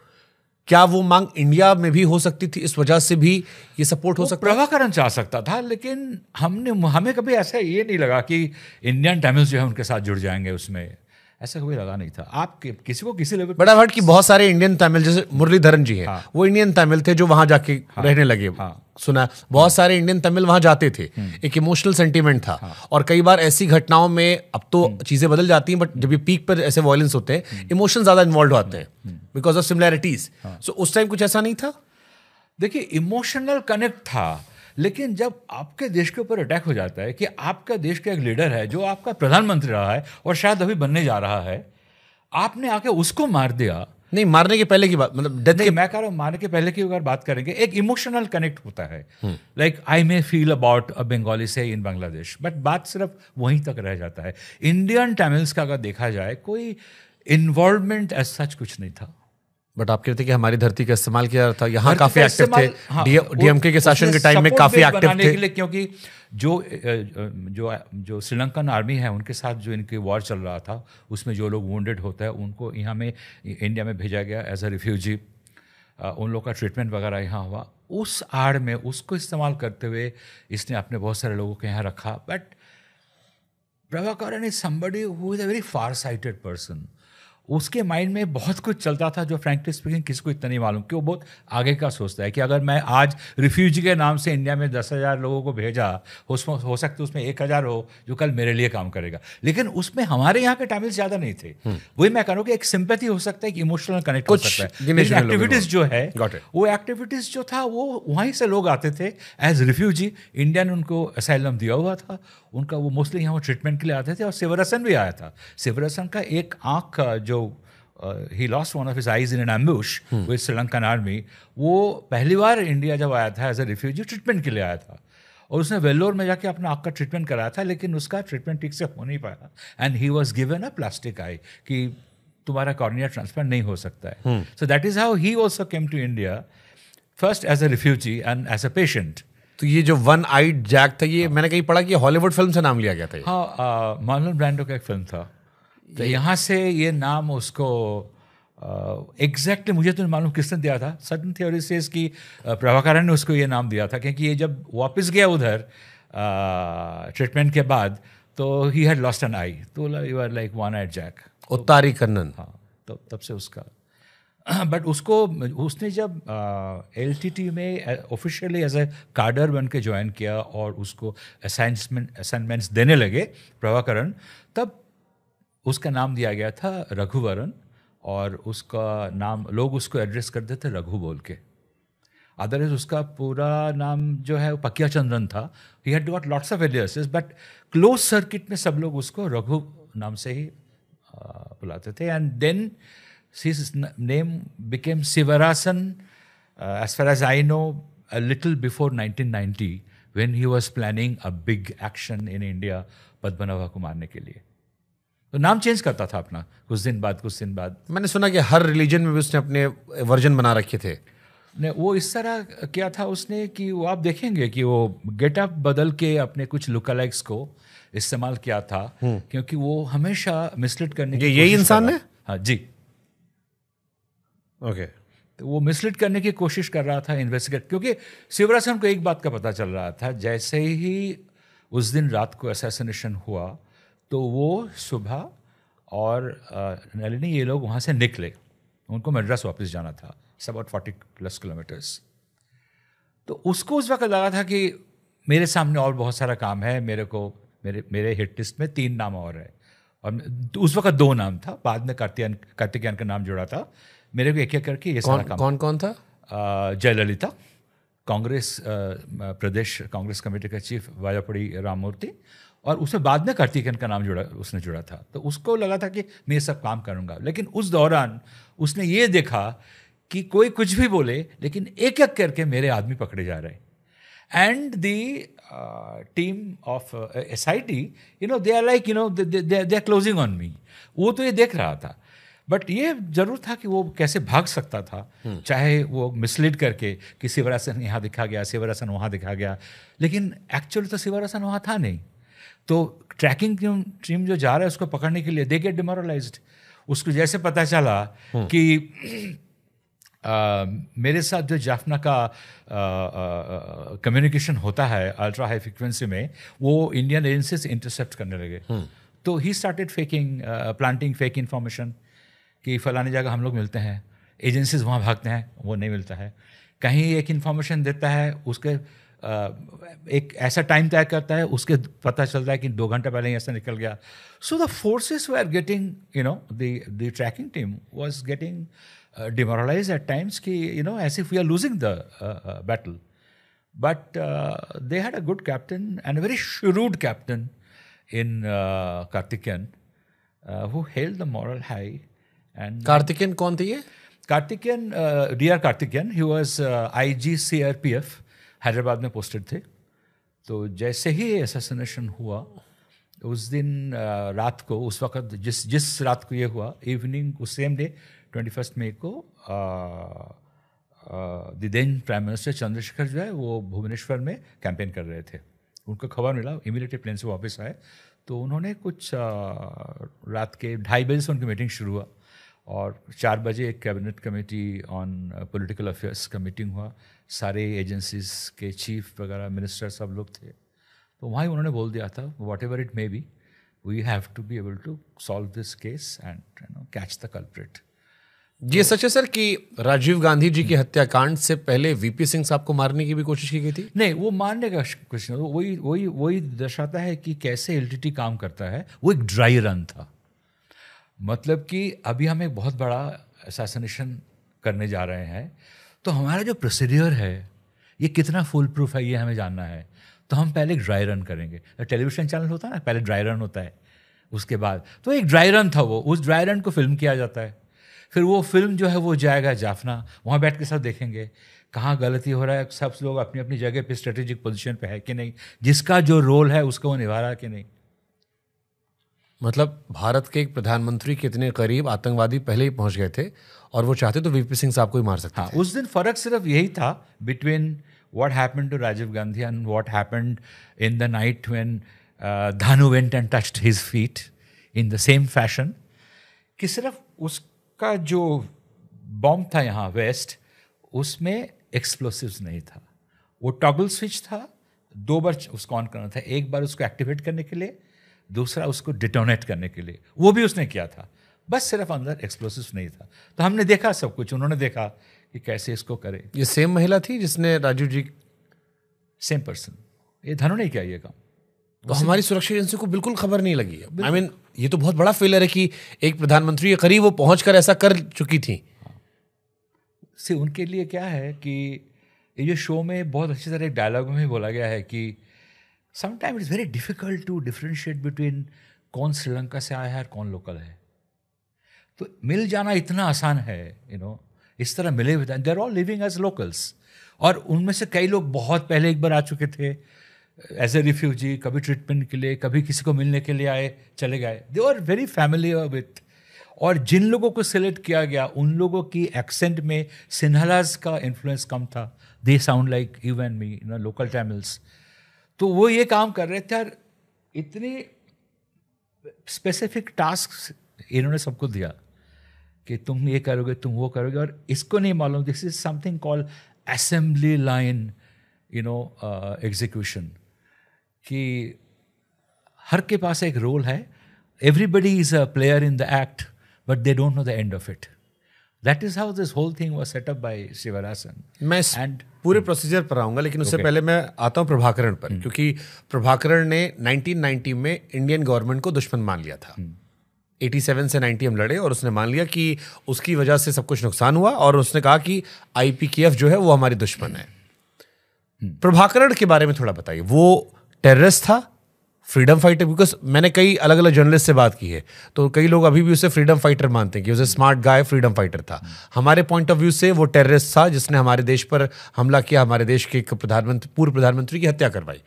Speaker 1: क्या वो मांग इंडिया में भी हो सकती थी? इस वजह से भी ये सपोर्ट हो सकता है?
Speaker 2: प्रभाकरन चाह सकता था, लेकिन हमें कभी ऐसा ये नहीं लगा कि इंडियन तमिल्स जो है उनके साथ जुड़ जाएंगे, उसमें ऐसा कभी लगा नहीं था। आप किसी को किसी लेवल,
Speaker 1: बड़ा हट कि बहुत सारे इंडियन तमिल, जैसे मुरलीधरन जी हैं, वो इंडियन तमिल थे जो वहां जाके रहने लगे। सुना बहुत सारे इंडियन तमिल वहां जाते थे, एक इमोशनल सेंटीमेंट था। और कई बार ऐसी घटनाओं में, अब तो चीजें बदल जाती हैं, बट जब ये पीक पर ऐसे वायलेंस होते हैं, इमोशन ज्यादा इन्वॉल्व होते हैं बिकॉज ऑफ सिमिलैरिटीज। सो उस टाइम कुछ ऐसा नहीं था?
Speaker 2: देखिए, इमोशनल कनेक्ट था, लेकिन जब आपके देश के ऊपर अटैक हो जाता है कि आपका देश का एक लीडर है जो आपका प्रधानमंत्री रहा है और शायद अभी बनने जा रहा है, आपने आके उसको मार दिया।
Speaker 1: नहीं, मारने के पहले की बात, मतलब डेथ के,
Speaker 2: मैं कह रहा हूँ मारने के पहले की अगर बात करेंगे, एक इमोशनल कनेक्ट होता है। Like I may feel about a Bengali से इन बांग्लादेश, बट बात सिर्फ वहीं तक रह जाता है। इंडियन तमिल्स का अगर देखा जाए, कोई इन्वॉल्वमेंट एज सच कुछ नहीं था।
Speaker 1: बट आप कहते कि हमारी धरती का इस्तेमाल किया था, यहाँ काफी एक्टिव थे। डीएमके के शासन के टाइम में काफी एक्टिव थे,
Speaker 2: क्योंकि जो श्रीलंकन आर्मी है उनके साथ जो इनकी वॉर चल रहा था, उसमें जो लोग वुंडेड होता है उनको यहाँ में इंडिया में भेजा गया एज अ रिफ्यूजी। उन लोग का ट्रीटमेंट वगैरह यहाँ हुआ। उस आड़ में उसको इस्तेमाल करते हुए इसने अपने बहुत सारे लोगों को यहाँ रखा। But Prabhakaran is somebody who is a very far sighted person. उसके माइंड में बहुत कुछ चलता था जो फ्रैंकली स्पीकिंग किसी को इतना नहीं मालूम, कि वो बहुत आगे का सोचता है कि अगर मैं आज रिफ्यूजी के नाम से इंडिया में 10,000 लोगों को भेजा, उसमें हो सकता है उसमें 1,000 हो जो कल मेरे लिए काम करेगा। लेकिन उसमें हमारे यहाँ के तमिल ज़्यादा नहीं थे। वही मैं कह रहा हूँ कि एक सिंपैथी हो सकता है, कि इमोशनल कनेक्ट हो सकता है। लेकिन एक्टिविटीज़ जो है, वो एक्टिविटीज़ जो था वो वहीं से लोग आते थे एज रिफ्यूजी। इंडिया ने उनको असाइलम दिया हुआ था, उनका वो मोस्टली यहाँ ट्रीटमेंट के लिए आते थे। और शिवरसन भी आया था। शिवरसन का एक आँख जो he lost one of his eyes in an ambush with Sri-Lankan army, वो पहली बार इंडिया जब आया था एज अ रिफ्यूजी, ट्रीटमेंट के लिए आया था। और उसने वेल्लोर में जाके अपना आँख का ट्रीटमेंट कराया था, लेकिन उसका ट्रीटमेंट ठीक से हो नहीं पाया। And he was given a plastic eye कि तुम्हारा कॉर्निया ट्रांसप्लांट नहीं हो सकता है। So that is how he also came to India, first as a refugee and as a patient.
Speaker 1: तो ये जो वन आइड जैक था, ये मैंने कहीं पढ़ा कि हॉलीवुड फिल्म से नाम लिया गया था।
Speaker 2: हाँ, मार्लन ब्रांडो का एक फिल्म था, तो यहाँ से ये नाम उसको एग्जैक्टली मुझे तो मालूम किसने दिया था। सर्टन थ्योरी से इसकी प्रभाकरन ने उसको ये नाम दिया था, क्योंकि ये जब वापस गया उधर ट्रीटमेंट के बाद, तो he had lost an eye, तो you are like one eyed jack,
Speaker 1: Othai Kannan.
Speaker 2: हाँ, तो तब से उसका बट उसने जब LTT में ऑफिशियली एज ए कार्डर बन के ज्वाइन किया और उसको असाइनमेंट्स देने लगे प्रभाकरण, तब उसका नाम दिया गया था रघुवरन, और उसका नाम लोग उसको एड्रेस करते थे रघु बोल के। अदरवाइज उसका पूरा नाम जो है वो पकिया चंद्रन था। He had got lots of aliases, but close circuit में सब लोग उसको रघु नाम से ही बुलाते थे। And then his name became Sivarasan, as far as I know, a little before 1990, when he was planning a big action in India, Padmanabha को मारने के लिए। तो नाम चेंज करता था अपना कुछ दिन बाद।
Speaker 1: मैंने सुना कि हर रिलीजन में भी उसने अपने वर्जन बना रखे थे।
Speaker 2: ने वो इस तरह किया था उसने कि वो आप देखेंगे कि वो गेटअप बदल के अपने कुछ लुकालाइक्स को इस्तेमाल किया था, क्योंकि वो हमेशा मिसलीड करने की
Speaker 1: यही इंसान है।
Speaker 2: हाँ जी,
Speaker 1: ओके।
Speaker 2: तो वो मिसलीड करने की कोशिश कर रहा था इन्वेस्टिगेट, क्योंकि शिवरासन को एक बात का पता चल रहा था, जैसे ही उस दिन रात को असैसिनेशन हुआ तो वो सुबह और नलिनी ये लोग वहाँ से निकले, उनको मद्रास वापस जाना था, इट्स अबाउट 40+ किलोमीटर्स। तो उसको उस वक्त लगा था कि मेरे सामने और बहुत सारा काम है, मेरे हिट लिस्ट में 3 नाम और है, और उस वक्त 2 नाम था, बाद में कार्तिकेयन का नाम जुड़ा था। मेरे को एक करके ये सारा काम
Speaker 1: कौन था?
Speaker 2: जयललिता, कांग्रेस प्रदेश कांग्रेस कमेटी का चीफ वाजापुड़ी राममूर्ति, और उसमें बाद में कार्तिकेयन का नाम उसने जुड़ा था। तो उसको लगा था कि मैं ये सब काम करूँगा, लेकिन उस दौरान उसने ये देखा कि कोई कुछ भी बोले, लेकिन एक एक करके मेरे आदमी पकड़े जा रहे हैं। And the team of SIT, they are like they are closing on me. वो तो ये देख रहा था, बट ये जरूर था कि वो कैसे भाग सकता था, चाहे वो मिसलीड करके कि शिवरासन यहाँ दिखा गया, शिवरासन वहाँ दिखा गया, लेकिन एक्चुअली तो शिवरासन वहाँ था नहीं। तो ट्रैकिंग टीम जो जा रहा है उसको पकड़ने के लिए, दे गेट डिमोरलाइज्ड। उसको जैसे पता चला कि मेरे साथ जो जाफना का कम्युनिकेशन होता है अल्ट्रा हाई फ्रिक्वेंसी में, वो इंडियन एजेंसीज इंटरसेप्ट करने लगे। तो he started planting fake information कि फलानी जगह हम लोग मिलते हैं, एजेंसीज वहाँ भागते हैं, वो नहीं मिलता है। कहीं एक इन्फॉर्मेशन देता है, उसके एक ऐसा टाइम तय करता है, उसके पता चलता है कि 2 घंटे पहले ही ऐसा निकल गया। So the forces were getting, the tracking team was getting demoralized at times कि as if we are losing the battle, but they had a good captain and a very shrewd captain in Karthikeyan who held the moral high. And
Speaker 1: Karthikeyan कौन थे ये?
Speaker 2: Karthikeyan, D.R. Karthikeyan, he was IG CRPF, Hyderabad में posted थे। तो जैसे ही assassination हुआ उस दिन रात को, उस वक्त जिस रात को ये हुआ, इवनिंग उस सेम डे 21 मई को the then prime minister Chandrashekhar जो है वो भुवनेश्वर में कैंपेन कर रहे थे। उनको खबर मिला, इमीडिएटली प्लेन से वापस आए, तो उन्होंने कुछ रात के 2:30 बजे से उनकी मीटिंग शुरू हुआ, और 4 बजे एक cabinet committee on political affairs का मीटिंग हुआ। सारे एजेंसीज के चीफ वगैरह मिनिस्टर सब लोग थे। तो वहाँ ही उन्होंने बोल दिया था, whatever it may be, we have to be able to solve this case and catch the culprit.
Speaker 1: ये सच है सर कि राजीव गांधी जी की हत्याकांड से पहले VP सिंह साहब को मारने की भी कोशिश की गई थी?
Speaker 2: नहीं, वो मारने का कुछ नहीं, वही दर्शाता है कि कैसे LTT काम करता है। वो एक ड्राई रन था, मतलब कि अभी हम एक बहुत बड़ा असैसिनेशन करने जा रहे हैं, तो हमारा जो प्रोसीडियर है ये कितना फुल प्रूफ है ये हमें जानना है। तो हम पहले एक ड्राई रन करेंगे। टेलीविजन चैनल होता है ना, पहले ड्राई रन होता है, उसके बाद तो एक ड्राई रन था वो, उस ड्राई रन को फिल्म किया जाता है। फिर वो फिल्म जो है वो जाएगा जाफना, वहाँ बैठ के सब देखेंगे कहाँ गलती हो रहा है, सब लोग अपनी अपनी जगह पे स्ट्रेटेजिक पोजीशन पे है कि नहीं, जिसका जो रोल है उसको वो निभा रहा है कि नहीं।
Speaker 1: मतलब भारत के एक प्रधानमंत्री के इतने करीब आतंकवादी पहले ही पहुंच गए थे, और वो चाहते तो VP सिंह साहब को ही मार सकते थे।
Speaker 2: उस दिन फर्क सिर्फ यही था between what happened to Rajiv Gandhi and what happened in the night when Dhanu went and touched his feet in the same fashion, कि सिर्फ उसका जो बॉम्ब था यहाँ वेस्ट, उसमें एक्सप्लोसिव्स नहीं था, वो टॉगल स्विच था। 2 बार उसको ऑन करना था, एक बार उसको एक्टिवेट करने के लिए, दूसरा उसको डिटोनेट करने के लिए, वो भी उसने किया था। बस सिर्फ अंदर एक्सप्लोसिव नहीं था। तो हमने देखा सब कुछ, उन्होंने देखा कि कैसे इसको करें।
Speaker 1: ये सेम महिला थी जिसने राजीव जी,
Speaker 2: सेम पर्सन, ये धनु ने किया ये काम।
Speaker 1: तो हमारी सुरक्षा एजेंसी को बिल्कुल खबर नहीं लगी है। आई मीन ये तो बहुत बड़ा फेलियर है कि एक प्रधानमंत्री के करीब वो पहुंचकर ऐसा कर चुकी थी।
Speaker 2: से उनके लिए क्या है कि ये जो शो में बहुत अच्छी तरह एक डायलॉग में बोला गया है कि sometime it's very difficult to differentiate between कौन श्रीलंका से आया है और कौन लोकल है। तो मिल जाना इतना आसान है, इस तरह मिले हुए, they are all living as locals. और उनमें से कई लोग बहुत पहले एक बार आ चुके थे एज ए रिफ्यूजी, कभी ट्रीटमेंट के लिए, कभी किसी को मिलने के लिए आए, चले गए। They are very familiar with. और जिन लोगों को सिलेक्ट किया गया उन लोगों की एक्सेंट में सिन्हालाज का इन्फ्लुएंस कम था। They sound like you and me, local Tamils. तो वो ये काम कर रहे थे और इतने स्पेसिफिक टास्क इन्होंने सबको दिया कि तुम ये करोगे, तुम वो करोगे। और इसको नहीं मालूम, this is something called assembly line execution, कि हर के पास एक रोल है। Everybody is a player in the act but they don't know the end of it. That is how this whole thing was set up by Sivarasan.
Speaker 1: मैं पूरे procedure पर आऊंगा, लेकिन उससे पहले मैं आता हूं प्रभाकरण पर, क्योंकि प्रभाकरण ने 1990 में इंडियन गवर्नमेंट को दुश्मन मान लिया था। 87 से 90 हम लड़े और उसने मान लिया कि उसकी वजह से सब कुछ नुकसान हुआ और उसने कहा कि IPKF जो है वो हमारी दुश्मन है। प्रभाकरण के बारे में थोड़ा बताइए। वो टेररिस्ट था, फ्रीडम फाइटर? बिकॉज मैंने कई अलग अलग जर्नलिस्ट से बात की है, तो कई लोग अभी भी उसे फ्रीडम फाइटर मानते हैं कि उसे स्मार्ट गाय फ्रीडम फाइटर था। हमारे पॉइंट ऑफ व्यू से वो टेररिस्ट था जिसने हमारे देश पर हमला किया, हमारे देश के एक पूर्व प्रधानमंत्री की हत्या करवाई।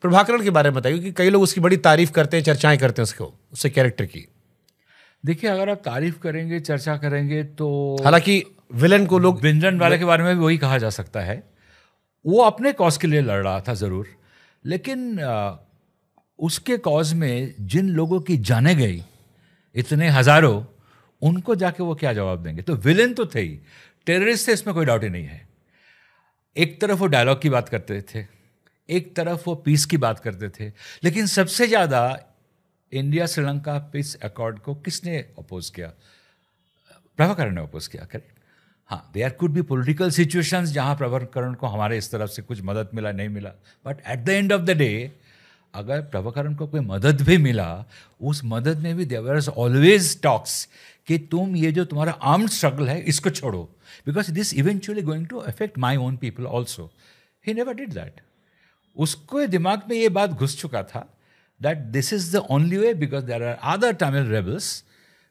Speaker 1: प्रभाकरण के बारे में बताइए कि कई लोग उसकी बड़ी तारीफ करते हैं, चर्चाएं करते हैं उससे कैरेक्टर की।
Speaker 2: देखिए, अगर आप तारीफ करेंगे, चर्चा करेंगे, तो
Speaker 1: हालांकि विलन को लोग,
Speaker 2: बिंजन वाले के बारे में भी वही कहा जा सकता है। वो अपने कॉज के लिए लड़ रहा था ज़रूर, लेकिन उसके कॉज में जिन लोगों की जाने गई, इतने हजारों, उनको जाके वो क्या जवाब देंगे? तो विलेन तो थे ही, टेररिस्ट थे, इसमें कोई डाउट ही नहीं है। एक तरफ वो डायलॉग की बात करते थे, एक तरफ वो पीस की बात करते थे, लेकिन सबसे ज़्यादा इंडिया श्रीलंका पीस अकॉर्ड को किसने अपोज किया? प्रभाकरण ने अपोज किया, करेक्ट। हाँ, there could be political situations जहाँ प्रभाकरण को हमारे इस तरफ से कुछ मदद मिला, नहीं मिला, but at the end of the day अगर प्रभाकरण को कोई मदद भी मिला, उस मदद में भी देयर वाज ऑलवेज टॉक्स कि तुम ये जो तुम्हारा आर्म्ड स्ट्रगल है इसको छोड़ो, because this eventually going to affect my own people also. He never did that. उसको दिमाग में ये बात घुस चुका था that this is the only way, because there are other Tamil rebels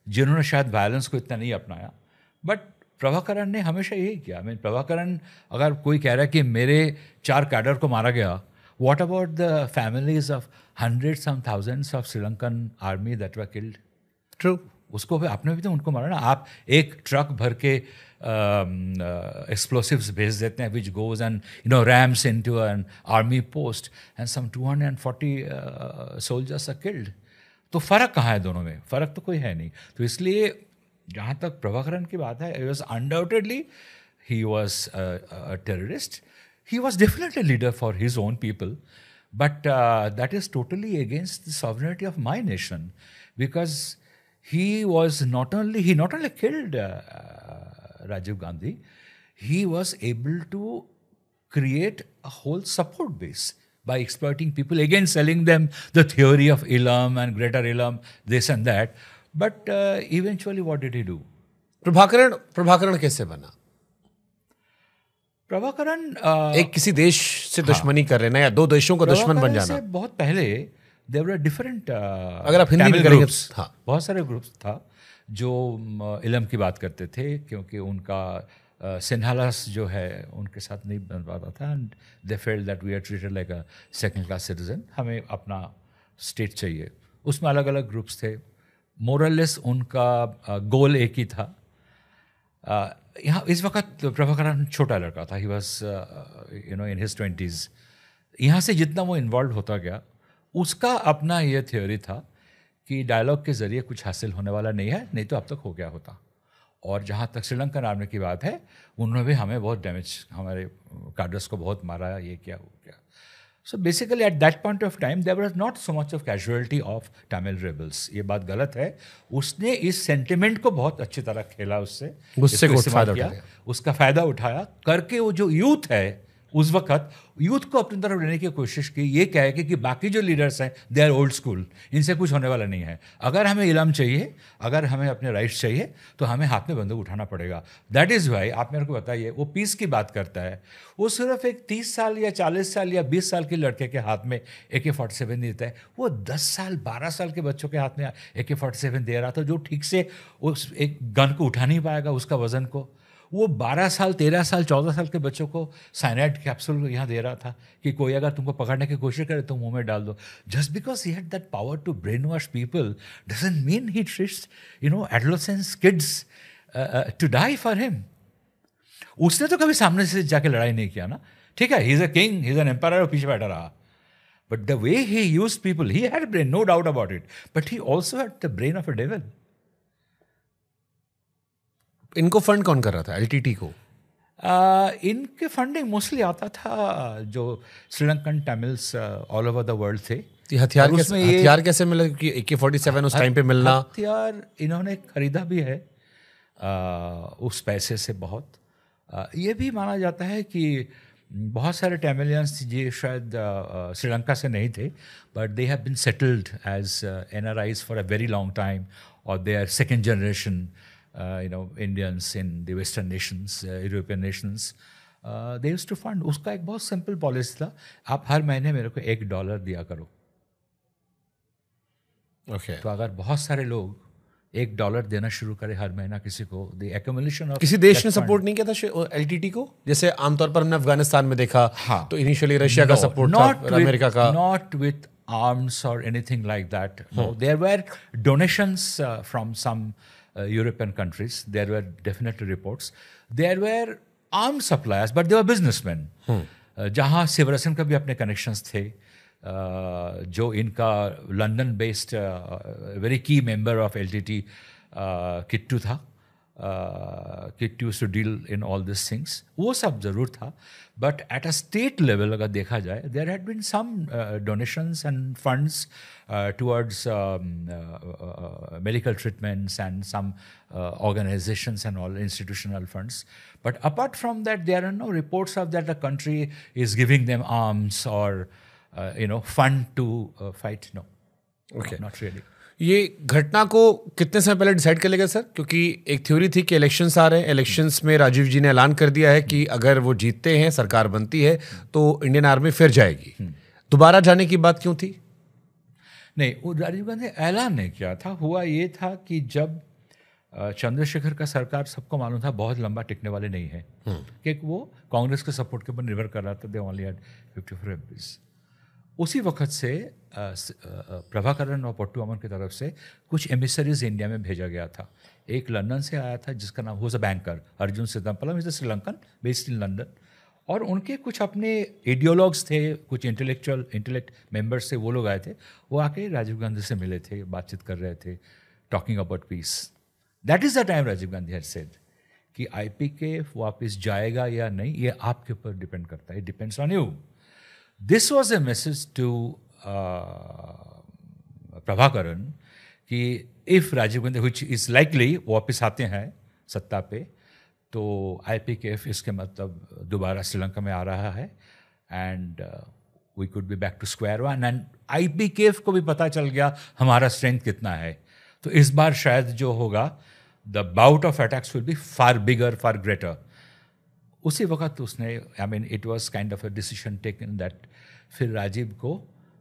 Speaker 2: जिन्होंने शायद वायलेंस को इतना नहीं अपनाया, बट प्रभाकरण ने हमेशा यही किया। मैं प्रभाकरण, अगर कोई कह रहा है कि मेरे 4 कैडर को मारा गया, what about the families of hundreds and thousands of Sri Lankan army that were killed?
Speaker 1: True.
Speaker 2: उसको भी आपने भी तो उनको मारा ना। आप एक ट्रक भर के एक्सप्लोसिव्स भेज देते हैं, which goes and rams into an army post and some 240 soldiers are killed. तो फ़र्क कहाँ है दोनों में? फ़र्क तो कोई है नहीं। तो इसलिए जहाँ तक प्रभाकरण की बात है, it was undoubtedly he was a terrorist. He was definitely a leader for his own people, but that is totally against the sovereignty of my nation, because he not only killed Rajiv Gandhi, he was able to create a whole support base by exploiting people, again selling them the theory of Elam and greater Elam, this and that. But eventually what did he do?
Speaker 1: Prabhakaran कैसे बना?
Speaker 2: प्रभाकरण
Speaker 1: एक किसी देश से दुश्मनी कर लेना या 2 देशों का दुश्मन बन जाना।
Speaker 2: बहुत पहले देयर वर डिफरेंट,
Speaker 1: अगर आप हिंदी में करेंगे, हाँ,
Speaker 2: बहुत सारे ग्रुप्स था जो इलम की बात करते थे, क्योंकि उनका सिन्हालास जो है उनके साथ नहीं बन पाता था, and they felt that we are treated like a second class citizen, हमें अपना स्टेट चाहिए। उसमें अलग अलग ग्रुप्स थे। मोरलेस उनका गोल एक ही था। यहाँ इस वक्त प्रभाकरण छोटा लड़का था, he was in his 20s। यहाँ से जितना वो इन्वॉल्व होता गया, उसका अपना ये थ्योरी था कि डायलॉग के ज़रिए कुछ हासिल होने वाला नहीं है, नहीं तो अब तक हो गया होता। और जहाँ तक श्रीलंकन आर्मी की बात है, उन्होंने भी हमें बहुत डैमेज, हमारे कार्डर्स को बहुत मारा, ये क्या, वो क्या। So basically at that point of time there was not so much of casualty of Tamil rebels. ये बात गलत है. उसने इस सेंटिमेंट को बहुत अच्छी तरह खेला, उससे
Speaker 1: गुस्से को फायदा
Speaker 2: किया,
Speaker 1: उठाया,
Speaker 2: उसका फायदा उठाया करके वो जो यूथ है उस वक्त यूथ को अपनी तरफ लेने की कोशिश की. ये क्या है कि बाकी जो लीडर्स हैं दे आर ओल्ड स्कूल, इनसे कुछ होने वाला नहीं है. अगर हमें इल्म चाहिए, अगर हमें अपने राइट्स चाहिए तो हमें हाथ में बंदूक उठाना पड़ेगा. दैट इज़ वाई आप मेरे को बताइए, वो पीस की बात करता है, वो सिर्फ एक 30 साल या 40 साल या 20 साल के लड़के के हाथ में AK-47 देता है. वो 10 साल 12 साल के बच्चों के हाथ में AK-47 दे रहा था, जो ठीक से उस एक गन को उठा नहीं पाएगा, उसका वजन को. वो 12 साल 13 साल 14 साल के बच्चों को साइनाइड कैप्सूल यहाँ दे रहा था कि कोई अगर तुमको पकड़ने की कोशिश करे तो मुंह में डाल दो. Just because he had that power to brainwash people doesn't mean he treats adolescence kids to die for him. उसने तो कभी सामने से जाके लड़ाई नहीं किया ना. ठीक है, he is a king, he is an empire, पीछे बैठा रहा. But the way he use people, he had brain, no doubt about it, but he also had the brain of a devil.
Speaker 1: इनको फंड कौन कर रहा था, LTT को?
Speaker 2: इनके फंडिंग मोस्टली आता था जो Sri Lankan Tamils all over the world थे.
Speaker 1: हथियार कैसे मिला? क्योंकि AK-47 उस टाइम पे मिलना,
Speaker 2: हथियार इन्होंने खरीदा भी है उस पैसे से बहुत. ये भी माना जाता है कि बहुत सारे तमिलियंस ये शायद श्रीलंका से नहीं थे, but they have been settled as NRIs for a very long time, और they are second generation Indians in the Western nations, European nations. They used to fund. उसका एक बहुत सिंपल पॉलिसी था, आप हर महीने मेरे को $1 दिया करो.
Speaker 1: Okay.
Speaker 2: तो अगर बहुत सारे लोग $1 देना शुरू करें हर महीना किसी को, the accumulation of
Speaker 1: किसी देश ने सपोर्ट नहीं किया था LTT को? जैसे आमतौर पर हमने अफगानिस्तान में देखा,
Speaker 2: हाँ,
Speaker 1: तो इनिशियली रशिया का सपोर्ट था, अमेरिका का.
Speaker 2: Not with arms or anything like that. No, there were donations from some European countries. There were definitely reports. There were arms suppliers, but they were businessmen. जहाँ शिवरसन का भी अपने connections थे, जो इनका London based very key member of LTT Kittu था. Kittu used to deal in all this things, वो सब ज़रूर था. But at a state level अगर देखा जाए, there had been some donations and funds towards medical treatments and some organizations and all institutional funds. But apart from that, there are no reports of that the country is giving them arms or fund to fight. No,
Speaker 1: okay,
Speaker 2: no, not really.
Speaker 1: ये घटना को कितने समय पहले decide कर लेगा sir? क्योंकि एक थ्योरी थी कि इलेक्शंस आ रहे हैं, इलेक्शंस में राजीव जी ने ऐलान कर दिया है कि अगर वो जीतते हैं, सरकार बनती है, तो इंडियन आर्मी फिर जाएगी. दोबारा जाने की बात क्यों थी?
Speaker 2: नहीं, वो राजीव गांधी ऐलान नहीं किया था. हुआ ये था कि जब चंद्रशेखर का सरकार, सबको मालूम था बहुत लंबा टिकने वाले नहीं है, कि वो कांग्रेस के सपोर्ट के ऊपर निर्भर कर रहा था. They only had 54 MPs. उसी वक्त से प्रभाकरन और पट्टू अमन की तरफ से कुछ एमिसरीज इंडिया में भेजा गया था. एक लंदन से आया था जिसका नाम was a banker, Arjun Siddhampalam, is a Sri Lankan based in London. और उनके कुछ अपने आइडियोलॉग्स थे, कुछ इंटेलेक्ट मेंबर्स थे, वो लोग आए थे. वो आके राजीव गांधी से मिले थे, बातचीत कर रहे थे, talking about peace. That is the time Rajiv Gandhi had said कि IPK वापस जाएगा या नहीं, ये आपके ऊपर डिपेंड करता है, it depends on you. This was a message to Prabhakaran कि if Rajiv Gandhi, which is likely, वापस आते हैं सत्ता पे, तो IPKF इसके मतलब दोबारा श्रीलंका में आ रहा है, and we could be back to square one. And IPKF को भी पता चल गया हमारा स्ट्रेंथ कितना है. तो इस बार शायद जो होगा, the bout of attacks will be far bigger, far greater. उसी वक्त उसने, it was kind of a decision taken that फिर राजीव को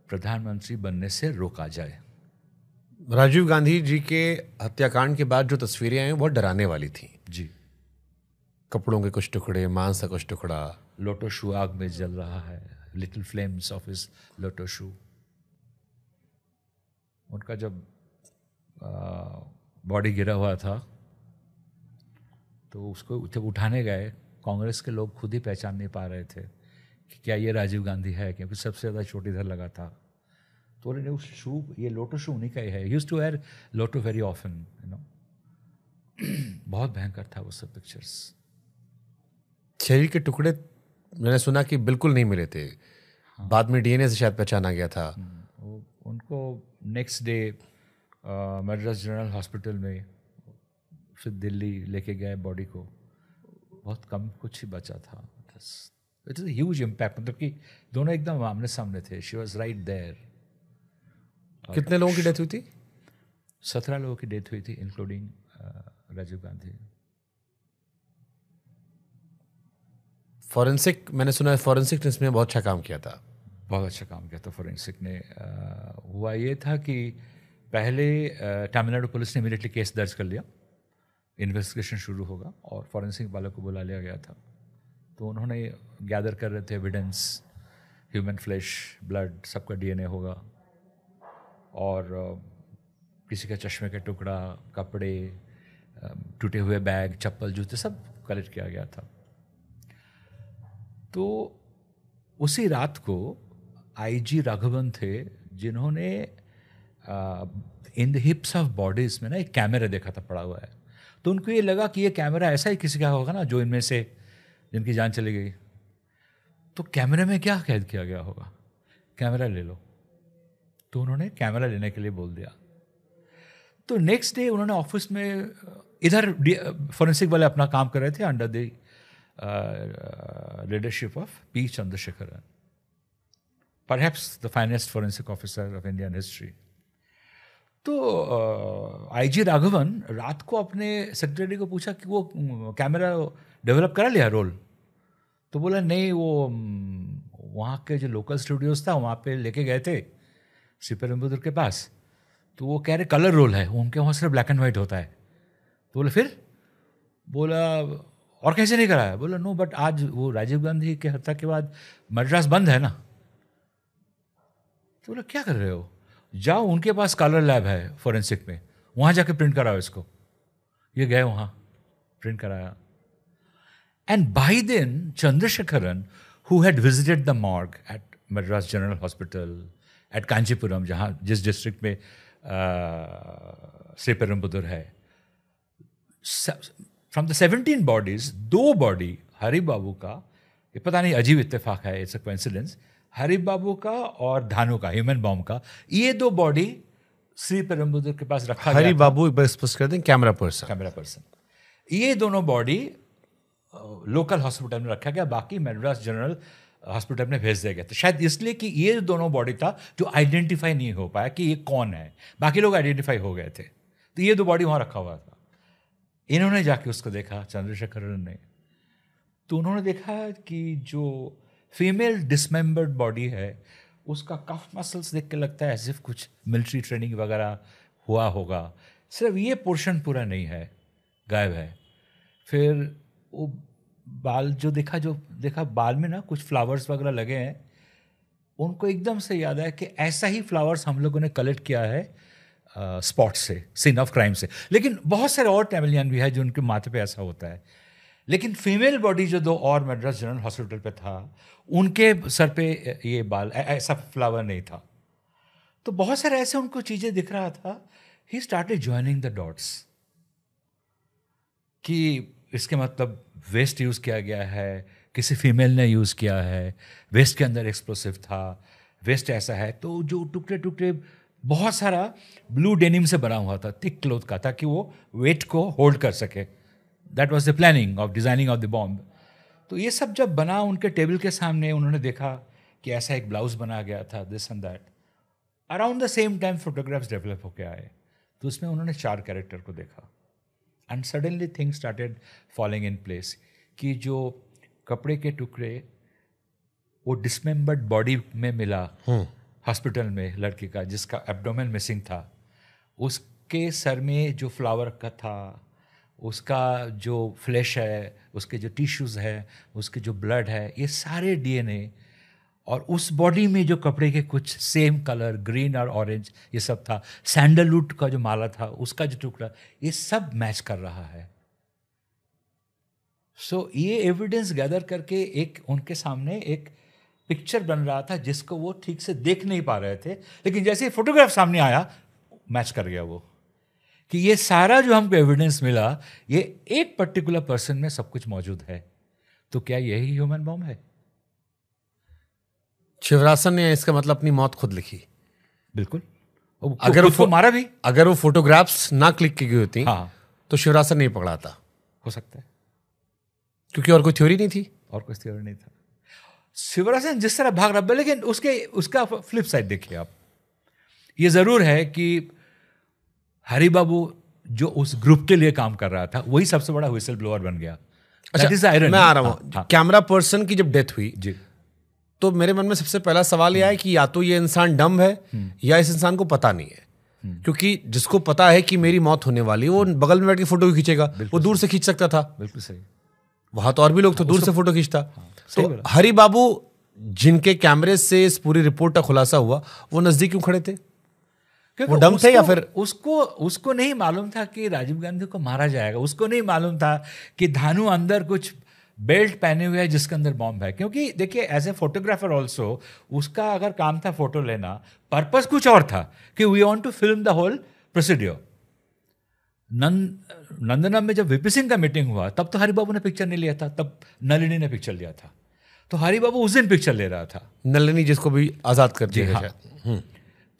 Speaker 2: प्रधानमंत्री बनने से रोका जाए.
Speaker 1: राजीव गांधी जी के हत्याकांड के बाद जो तस्वीरें आई बहुत डराने वाली थी
Speaker 2: जी.
Speaker 1: कपड़ों के कुछ टुकड़े, मांस का कुछ टुकड़ा,
Speaker 2: लोटो शू आग में जल रहा है, लिटिल फ्लेम्स ऑफ हिज लोटो शू. उनका जब बॉडी गिरा हुआ था तो उसको जब उठाने गए, कांग्रेस के लोग खुद ही पहचान नहीं पा रहे थे कि क्या ये राजीव गांधी है, क्योंकि सबसे ज़्यादा चोट इधर लगा था. तो उन्होंने उस शू, ये लोटो शू उन्हीं का ही है. He used to wear Lotto very often, बहुत भयंकर था वो सब पिक्चर्स.
Speaker 1: शरीर के टुकड़े मैंने सुना कि बिल्कुल नहीं मिले थे. बाद में डीएनए से शायद पहचाना गया था।
Speaker 2: उनको next day Madras general hospital में फिर दिल्ली लेके गए बॉडी को, बहुत कम कुछ ही बचा था। It is a huge impact, मतलब कि दोनों एकदम आमने सामने थे। She was right there.
Speaker 1: कितने लोगों की डेथ हुई थी?
Speaker 2: 17 लोगों की डेथ हुई थी, इंक्लूडिंग राजीव गांधी।
Speaker 1: फॉरेंसिक, मैंने सुना है फॉरेंसिक ने इसमें बहुत अच्छा काम किया था।
Speaker 2: बहुत अच्छा काम किया था फॉरेंसिक ने। हुआ ये था कि पहले तमिलनाडु पुलिस ने इमीडिएटली केस दर्ज कर लिया, इन्वेस्टिगेशन शुरू होगा, और फॉरेंसिक वालों को बुला लिया गया था। तो उन्होंने गैदर कर रहे थे एविडेंस, ह्यूमन फ्लैश, ब्लड, सबका डीएनए होगा, और किसी का चश्मे का टुकड़ा, कपड़े, टूटे हुए बैग, चप्पल, जूते, सब कलेक्ट किया गया था। तो उसी रात को आईजी राघवन थे जिन्होंने इन द हिप्स ऑफ बॉडीज में ना एक कैमरा देखा था पड़ा हुआ है। तो उनको ये लगा कि ये कैमरा ऐसा ही किसी का होगा ना जो इनमें से जिनकी जान चली गई। तो कैमरे में क्या कैद किया गया होगा, कैमरा ले लो। तो उन्होंने कैमरा लेने के लिए बोल दिया। तो नेक्स्ट डे उन्होंने ऑफिस में, इधर फॉरेंसिक वाले अपना काम कर रहे थे under the leadership of P Chandrasekaran, perhaps the finest forensic officer of Indian history. तो आईजी राघवन रात को अपने सेक्रेटरी को पूछा कि वो कैमरा डेवलप करा लिया रोल। तो बोला नहीं, वो वहाँ के जो लोकल स्टूडियोज था वहाँ पे लेके गए थे श्रीपेरुम्बदूर के पास। तो वो कह रहे कलर रोल है, उनके वहाँ सिर्फ ब्लैक एंड वाइट होता है। तो बोले फिर? बोला और कैसे नहीं कराया? बोला नो, बट आज वो राजीव गांधी के हत्या के बाद मद्रास बंद है ना। तो बोला क्या कर रहे हो? जाओ, उनके पास कलर लैब है फॉरेंसिक में, वहाँ जाके प्रिंट कराओ इसको। ये गए वहाँ, प्रिंट कराया। And by then Chandrasekharan, who had visited the morgue at Madras general hospital at Kanchipuram, जहाँ जिस डिस्ट्रिक्ट में श्रीपेरुम्बदूर है, from the 17 bodies 2 body Hari Babu का, ये पता नहीं अजीब इत्तेफाक है, it's a coincidence, Hari Babu का और धानु का, ह्यूमन बॉम्ब का, ये 2 बॉडी श्रीपेरुम्बदूर के पास रखा गया।
Speaker 1: हरि बाबू स्पष्ट कर दें, कैमरा पर्सन।
Speaker 2: ये दोनों बॉडी लोकल हॉस्पिटल में रखा गया, बाकी मद्रास जनरल हॉस्पिटल में भेज दिया गया। तो शायद इसलिए कि ये दोनों बॉडी था जो आइडेंटिफाई नहीं हो पाया कि ये कौन है, बाकी लोग आइडेंटिफाई हो गए थे। तो ये 2 बॉडी वहाँ रखा हुआ था। इन्होंने जाके उसको देखा, चंद्रशेखरन ने। तो उन्होंने देखा कि जो फीमेल डिसमेंबर्ड बॉडी है उसका कफ मसल्स देख के लगता है ऐसे कुछ मिलिट्री ट्रेनिंग वगैरह हुआ होगा, सिर्फ ये पोर्शन पूरा नहीं है, गायब है। फिर वो बाल जो देखा बाल में ना कुछ फ्लावर्स वगैरह लगे हैं। उनको एकदम से याद आया कि ऐसा ही फ्लावर्स हम लोगों ने कलेक्ट किया है स्पॉट से, सीन ऑफ क्राइम से। लेकिन बहुत सारे और तमिलियन भी है जो उनके माथे पे ऐसा होता है। लेकिन फीमेल बॉडी जो 2 और मद्रास जनरल हॉस्पिटल पे था, उनके सर पे ये बाल, ऐसा फ्लावर नहीं था। तो बहुत सारे ऐसे उनको चीज़ें दिख रहा था। He started joining the dots कि इसके मतलब वेस्ट यूज़ किया गया है, किसी फीमेल ने यूज़ किया है, वेस्ट के अंदर एक्सप्लोसिव था, वेस्ट ऐसा है। तो जो टुकड़े टुकड़े बहुत सारा ब्लू डेनिम से बना हुआ था, थिक क्लोथ का, ताकि वो वेट को होल्ड कर सके। That was the planning of designing of the bomb. तो ये सब जब बना उनके टेबल के सामने, उन्होंने देखा कि ऐसा एक ब्लाउज बना गया था, this and that. Around the same time photographs develop होके आए। तो उसमें उन्होंने 4 कैरेक्टर को देखा। And suddenly things started falling in place कि जो कपड़े के टुकड़े वो डिसमेंबर्ड बॉडी में मिला हॉस्पिटल में, लड़की का जिसका एब्डोमेन मिसिंग था, उसके सर में जो फ्लावर का था, उसका जो फ्लैश है, उसके जो टिश्यूज़ है, उसके जो ब्लड है, ये सारे डीएनए, और उस बॉडी में जो कपड़े के कुछ सेम कलर, ग्रीन और ऑरेंज, ये सब था। सैंडलवुड का जो माला था, उसका जो टुकड़ा, ये सब मैच कर रहा है। सो ये एविडेंस गैदर करके एक उनके सामने एक पिक्चर बन रहा था जिसको वो ठीक से देख नहीं पा रहे थे। लेकिन जैसे ही फोटोग्राफ सामने आया, मैच कर गया वो, कि ये सारा जो हमको एविडेंस मिला, ये एक पर्टिकुलर पर्सन में सब कुछ मौजूद है। तो क्या यही ह्यूमन बॉम्ब है?
Speaker 1: शिवरासन ने इसका मतलब अपनी मौत खुद लिखी।
Speaker 2: बिल्कुल।
Speaker 1: अगर
Speaker 2: उसको मारा भी,
Speaker 1: अगर वो फोटोग्राफ्स ना क्लिक की गई होती
Speaker 2: हाँ,
Speaker 1: तो शिवरासन नहीं पकड़ाता।
Speaker 2: हो सकता है,
Speaker 1: क्योंकि और कोई थ्योरी नहीं थी।
Speaker 2: और कोई थ्योरी नहीं था। शिवरासन जिस तरह भाग रहा, लेकिन उसका फ्लिप साइड देखिए आप। ये जरूर है कि हरि बाबू जो उस ग्रुप के लिए काम कर रहा था वही सबसे बड़ा व्हिसल ब्लोअर बन गया।
Speaker 1: अच्छा, मैं आ रहा हूँ। कैमरा पर्सन की जब डेथ हुई
Speaker 2: जी,
Speaker 1: तो मेरे मन में सबसे पहला सवाल यह है कि या तो ये इंसान डम्ब है या इस इंसान को पता नहीं है। क्योंकि जिसको पता है कि मेरी मौत होने वाली है वो बगल में बैठ के फोटो खींचेगा, वो दूर से खींच सकता था।
Speaker 2: बिल्कुल सही।
Speaker 1: वहां तो और भी लोग थे, दूर से फोटो खींचता।
Speaker 2: सही
Speaker 1: तो
Speaker 2: बोला।
Speaker 1: हरि बाबू जिनके कैमरे से इस पूरी रिपोर्ट का खुलासा हुआ वो नजदीक क्यों खड़े थे? वो डम थे या फिर
Speaker 2: उसको नहीं मालूम था कि राजीव गांधी को मारा जाएगा। उसको नहीं मालूम था कि धानु अंदर कुछ बेल्ट पहने हुए है जिसके अंदर बॉम्ब है। क्योंकि देखिए एज ए फोटोग्राफर ऑल्सो उसका अगर काम था फोटो लेना, पर्पस कुछ और था कि we want to film the whole procedure. Nandanam में जब वीपी सिंह का मीटिंग हुआ तब तो हरि बाबू ने पिक्चर नहीं लिया था, तब नलिनी ने पिक्चर लिया था। तो हरि बाबू उस दिन पिक्चर ले रहा था,
Speaker 1: नलिनी जिसको भी आजाद कर दिया
Speaker 2: हाँ।
Speaker 1: शायद।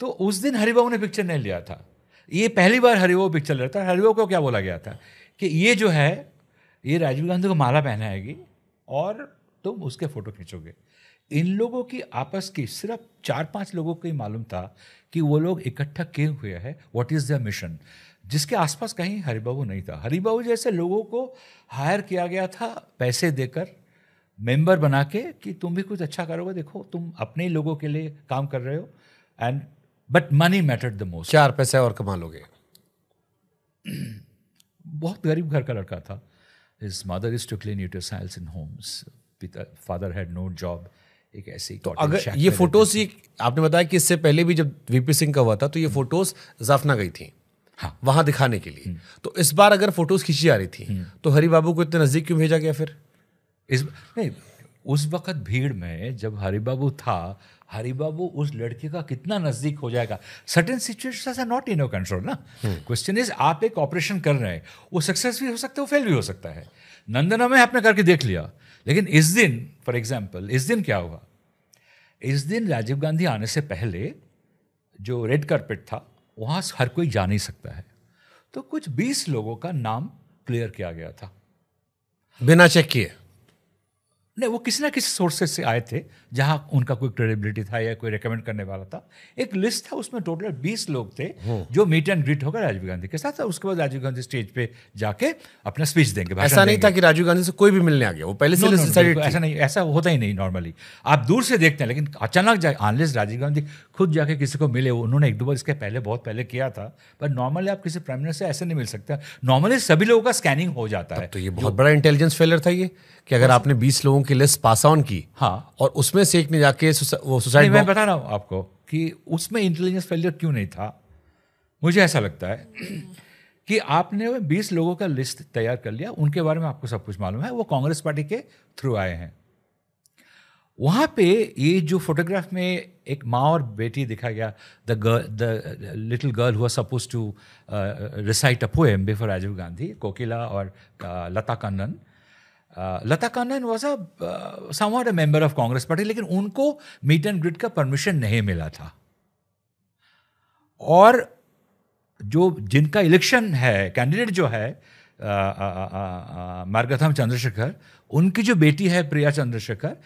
Speaker 2: तो उस दिन हरिबाबू ने पिक्चर नहीं लिया था। ये पहली बार हरिबाबू पिक्चर ले रहा था। हरिबाबू को क्या बोला गया था कि ये जो है ये राजीव गांधी को माला पहनाएगी और तुम उसके फोटो खींचोगे। इन लोगों की आपस की सिर्फ 4-5 लोगों को ही मालूम था कि वो लोग इकट्ठा किए हुए हैं, व्हाट इज देयर मिशन, जिसके आसपास कहीं हरिबाबू नहीं था। हरिबाबू जैसे लोगों को हायर किया गया था पैसे देकर, मेंबर बना के कि तुम भी कुछ अच्छा करोगे, देखो तुम अपने ही लोगों के लिए काम कर रहे हो। And but money mattered the most.
Speaker 1: 4 पैसे और कमा लोगे।
Speaker 2: बहुत गरीब घर का लड़का था। His mother is to clean utensils in homes, father had no job. एक ऐसी
Speaker 1: तो अगर ये फोटोज आपने बताया कि इससे पहले भी जब वीपी सिंह का हुआ था तो ये फोटोज जाफना गई थी,
Speaker 2: हाँ,
Speaker 1: वहां दिखाने के लिए। तो इस बार अगर फोटोज खींची जा रही थी तो हरि बाबू को इतने नजदीक क्यों भेजा गया फिर?
Speaker 2: नहीं, उस वक्त भीड़ में जब हरिबाबू था, हरिबाबू उस लड़के का कितना नजदीक हो जाएगा। Certain situations are not in your control ना। क्वेश्चन इज आप एक ऑपरेशन कर रहे हैं, वो सक्सेस भी हो सकता है, वो फेल भी हो सकता है। नंदना में आपने करके देख लिया, लेकिन इस दिन फॉर एग्जाम्पल इस दिन क्या हुआ? इस दिन राजीव गांधी आने से पहले जो रेड कार्पेट था वहां हर कोई जा नहीं सकता है, तो कुछ 20 लोगों का नाम क्लियर किया गया था
Speaker 1: बिना चेक किए।
Speaker 2: नहीं, वो किसी ना किसी सोर्सेज से आए थे जहां उनका कोई क्रेडिबिलिटी था या कोई रेकमेंड करने वाला था। एक लिस्ट था, उसमें टोटल 20 लोग थे जो मीट एंड ग्रीट होगा राजीव गांधी के साथ। उसके बाद राजीव गांधी स्टेज पे जाके अपना स्पीच देंगे, भाषण
Speaker 1: ऐसा नहीं
Speaker 2: देंगे।
Speaker 1: था कि राजीव गांधी से कोई भी मिलने आ गया, वो पहले से लिस्ट डिसाइडेड थी।
Speaker 2: ऐसा नहीं, ऐसा होता ही नहीं नॉर्मली। आप दूर से देखते हैं, लेकिन अचानक अनलेस राजीव गांधी खुद जाके किसी को मिले, उन्होंने 1-2 बार इसके पहले बहुत पहले किया था, पर नॉर्मली आप किसी प्राइम मिनिस्टर से ऐसे नहीं मिल सकता। नॉर्मली सभी लोगों का स्कैनिंग हो जाता है।
Speaker 1: तो ये बहुत बड़ा इंटेलिजेंस फेलियर था ये, कि अगर आपने 20 लोगों की लिस्ट पास ऑन की,
Speaker 2: हाँ,
Speaker 1: और उसमें से एक ने जाके वो सुसाइड।
Speaker 2: मैं बता रहा हूँ आपको कि उसमें इंटेलिजेंस फेलियर क्यों नहीं था। मुझे ऐसा लगता है कि आपने 20 लोगों का लिस्ट तैयार कर लिया, उनके बारे में आपको सब कुछ मालूम है, वो कांग्रेस पार्टी के थ्रू आए हैं। वहां पे ये जो फोटोग्राफ में एक माँ और बेटी दिखा गया, the little girl who was supposed to recite a poem before Rajiv Gandhi, Kokila और Latha Kannan. Latha Kannan was somewhat a member of Congress party, लेकिन उनको मीट एंड ग्रीट का परमिशन नहीं मिला था। और जो जिनका इलेक्शन है, कैंडिडेट जो है मार्गथम चंद्रशेखर, उनकी जो बेटी है प्रिया चंद्रशेखर,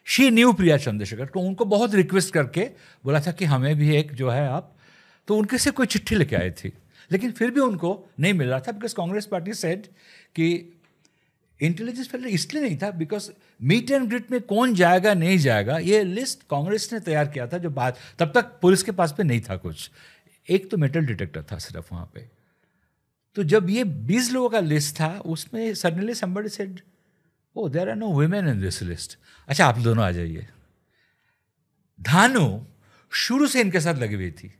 Speaker 2: शी न्यू प्रिया चंद्रशेखर, तो उनको बहुत रिक्वेस्ट करके बोला था कि हमें भी एक जो है आप, तो उनके से कोई चिट्ठी लेके आई थी, लेकिन फिर भी उनको नहीं मिल रहा था। बिकॉज कांग्रेस पार्टी सेड कि इंटेलिजेंस फेलियर इसलिए नहीं था बिकॉज मीट एंड ग्रीट में कौन जाएगा नहीं जाएगा ये लिस्ट कांग्रेस ने तैयार किया था, जो बात तब तक पुलिस के पास पे नहीं था कुछ। एक तो मेटल डिटेक्टर था सिर्फ वहां पे। तो जब ये 20 लोगों का लिस्ट था, उसमें suddenly somebody said, oh there are no women in this list, अच्छा आप दोनों आ जाइए। धानु शुरू से इनके साथ लगी हुई थी।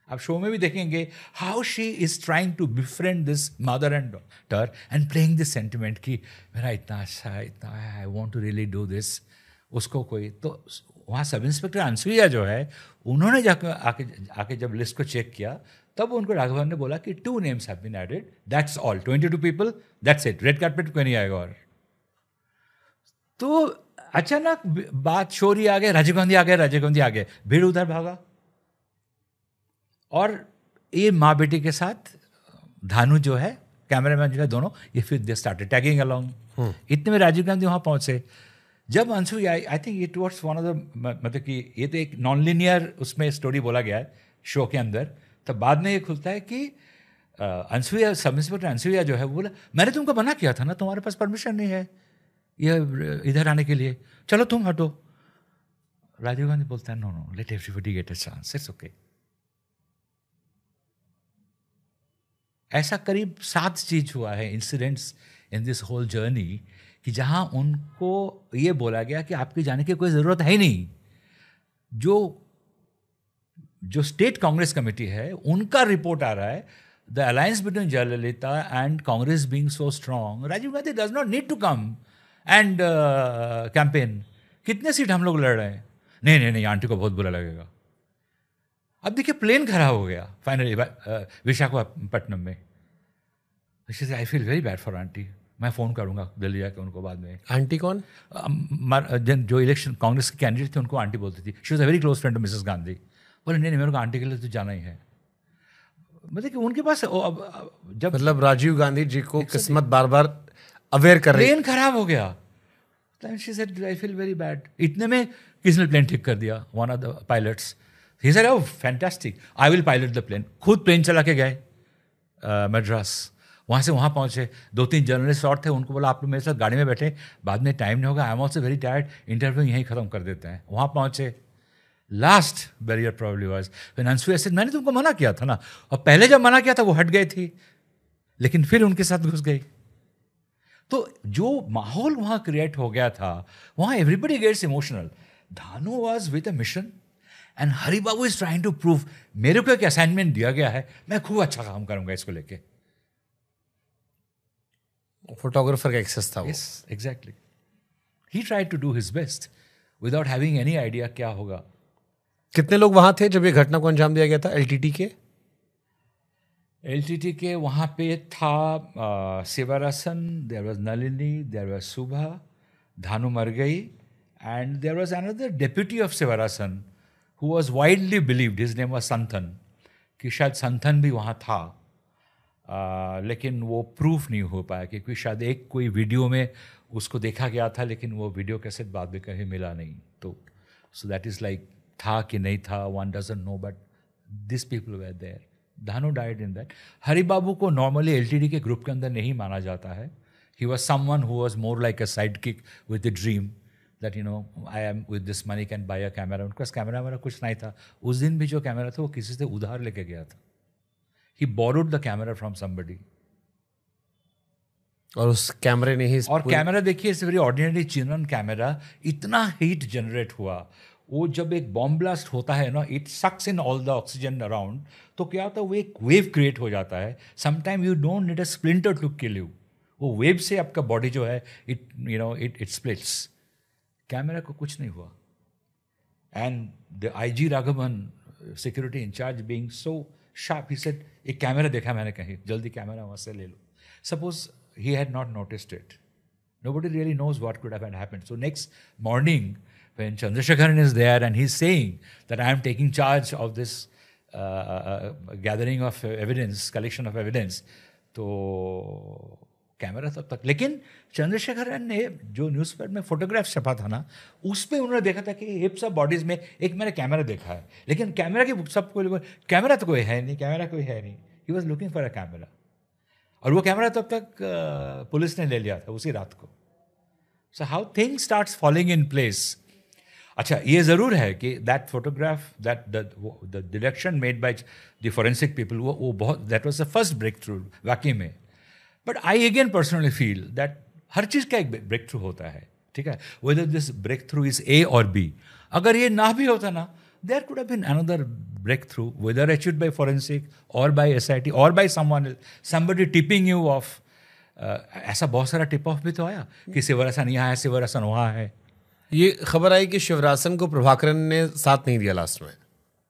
Speaker 2: आप शो में भी देखेंगे how she is trying to befriend this mother and daughter and playing this sentiment कि मेरा इतना अच्छा है, इतना I want to really do this. उसको कोई तो वहाँ सब इंस्पेक्टर अनसुईया जो है, उन्होंने जाकर आके जब लिस्ट को चेक किया, तब उनको राघवन ने बोला कि 2 names have been added, that's all, 22 people, that's it, red carpet कोई नहीं आएगा। और तो अचानक बात शोरी आ गए, राजीव गांधी आ गए, राजीव गांधी आ गए, भीड़ उधर भागा। और ये माँ बेटी के साथ धानु जो है, कैमरामैन जो है, दोनों ये फिर दे स्टार्टेड टैगिंग अलोंग। इतने में राजीव गांधी वहाँ पहुँचे। जब Anshu I think it was one of the, मतलब कि ये तो एक नॉन लीनियर उसमें स्टोरी बोला गया है शो के अंदर, तब बाद में ये खुलता है कि अंशुया, सब इंस्पेक्टर अंशुया जो है वो बोला मैंने तुमको मना किया था ना, तुम्हारे पास परमिशन नहीं है ये इधर आने के लिए, चलो तुम हटो। राजीव गांधी बोलता है no no, let everybody get a chance, it's okay. ऐसा करीब 7 चीज हुआ है, incidents in this whole journey, कि जहां उनको ये बोला गया कि आपके जाने की कोई ज़रूरत है ही नहीं। जो स्टेट कांग्रेस कमेटी है उनका रिपोर्ट आ रहा है, the alliance between Jayalalithaa and Congress being so strong, Rajiv Gandhi does not need to come and campaign. कितने सीट हम लोग लड़ रहे हैं, नहीं नहीं नहीं, आंटी को बहुत बुरा लगेगा। अब देखिए प्लेन खराब हो गया फाइनली विशाखापट्टनम में। आई feel very bad for aunty, मैं फ़ोन करूंगा दिल्ली जाके उनको बाद में।
Speaker 1: आंटी कौन?
Speaker 2: जो इलेक्शन कांग्रेस के कैंडिडेट थे उनको आंटी बोलती थी। She was a very close friend of Mrs Gandhi. बोले नहीं नहीं, मेरे को आंटी के लिए तो जाना ही है। मतलब कि उनके पास जब
Speaker 1: मतलब राजीव गांधी जी को किस्मत बार बार अवेयर कर रही,
Speaker 2: प्लेन खराब हो गया। She said I feel very bad. इतने में किसने प्लेन ठीक कर दिया, one of the pilots. He said oh fantastic, I will pilot the plane. खुद प्लेन चला के गए मद्रास। वहाँ से वहाँ पहुँचे, 2-3 जर्नलिस्ट और थे, उनको बोला आप लोग मेरे साथ गाड़ी में बैठे, बाद में टाइम नहीं होगा, I am also very tired, interview यहीं ख़त्म कर देते हैं। वहाँ पहुँचे। Last barrier probably was when Anusuya said मैंने तुमको मना किया था ना, और पहले जब मना किया था वो हट गई थी, लेकिन फिर उनके साथ घुस गई। तो जो माहौल वहाँ क्रिएट हो गया था, वहाँ everybody gets emotional. Dhanu was with a mission and Hari Babu is trying to prove, मेरे को एक असाइनमेंट दिया गया है, मैं खूब अच्छा काम करूंगा इसको लेके।
Speaker 1: फोटोग्राफर का एक्सेस था वो।
Speaker 2: Yes, exactly. He tried to do his best without having any idea क्या होगा।
Speaker 1: कितने लोग वहां थे जब ये घटना को अंजाम दिया गया था एलटीटी के?
Speaker 2: एलटीटी के वहाँ पे था Sivarasan, there was Nalini, there was Subha, Dhanu मर गई, and there was another deputy of Sivarasan who was widely believed, his name was Santhan, कि शायद संथन भी वहाँ था। लेकिन वो प्रूफ नहीं हो पाया, क्योंकि शायद एक कोई वीडियो में उसको देखा गया था, लेकिन वो वीडियो कैसेट बाद में कहीं मिला नहीं। तो सो दैट इज़ लाइक था कि नहीं था, one doesn't know, but this people were there. Dhanu died in that. Hari Babu को नॉर्मली एलटीडी के ग्रुप के अंदर नहीं माना जाता है। He was someone who was more like a side kick with the dream that you know I am with this money can buy a camera. उनके पास camera वगैरह कुछ नहीं था। उस दिन भी जो कैमरा था वो किसी से उधार लेके गया था। He borrowed the camera from somebody.
Speaker 1: और उस कैमरे ने ही
Speaker 2: और कैमरा देखिए, it's very ordinary Chinon camera, इतना हीट जनरेट हुआ। वो जब एक बॉम्ब ब्लास्ट होता है ना, it sucks in all the oxygen around, तो क्या होता है वो एक वेव क्रिएट हो जाता है। Sometime you don't need a splinter to kill you, वो वेव से आपका बॉडी जो है it you know it splits. Camera को कुछ नहीं हुआ। And the IG Raghavan, security incharge, being so sharp, he said एक कैमरा देखा मैंने कहीं, जल्दी कैमरा वहाँ से ले लो। Suppose he had not noticed it, nobody really knows what could have happened. So next morning when Chandrasekharan is there and he's saying that I am taking charge of this gathering of evidence, collection of evidence, तो camera तब तक। लेकिन चंद्रशेखरन ने जो newspaper में photograph छपा था ना, उसमें उन्होंने देखा था कि हिप्स ऑफ बॉडीज में एक मैंने कैमरा देखा है, लेकिन कैमरा की सब कोई कैमरा तो कोई है नहीं, कैमरा कोई है नहीं। ही was looking for a camera, और वो कैमरा तब तक पुलिस ने ले लिया था उसी रात को। So how things starts falling in place. अच्छा, ये ज़रूर है कि that photograph, that the direction made by the forensic people, वो बहुत, that was the first breakthrough वाकई में। But I again personally feel that हर चीज़ का एक ब्रेक थ्रू होता है, ठीक है, whether this breakthrough is A और B। अगर ये ना भी होता ना, there could have been another breakthrough, whether achieved by forensic और बाय SIT और by someone, somebody tipping you off. ऐसा बहुत सारा टिप ऑफ भी तो आया कि शिवरासन यहाँ है, शिवरासन वहाँ है।
Speaker 1: ये खबर आई कि शिवरासन को प्रभाकरन ने साथ नहीं दिया लास्ट में।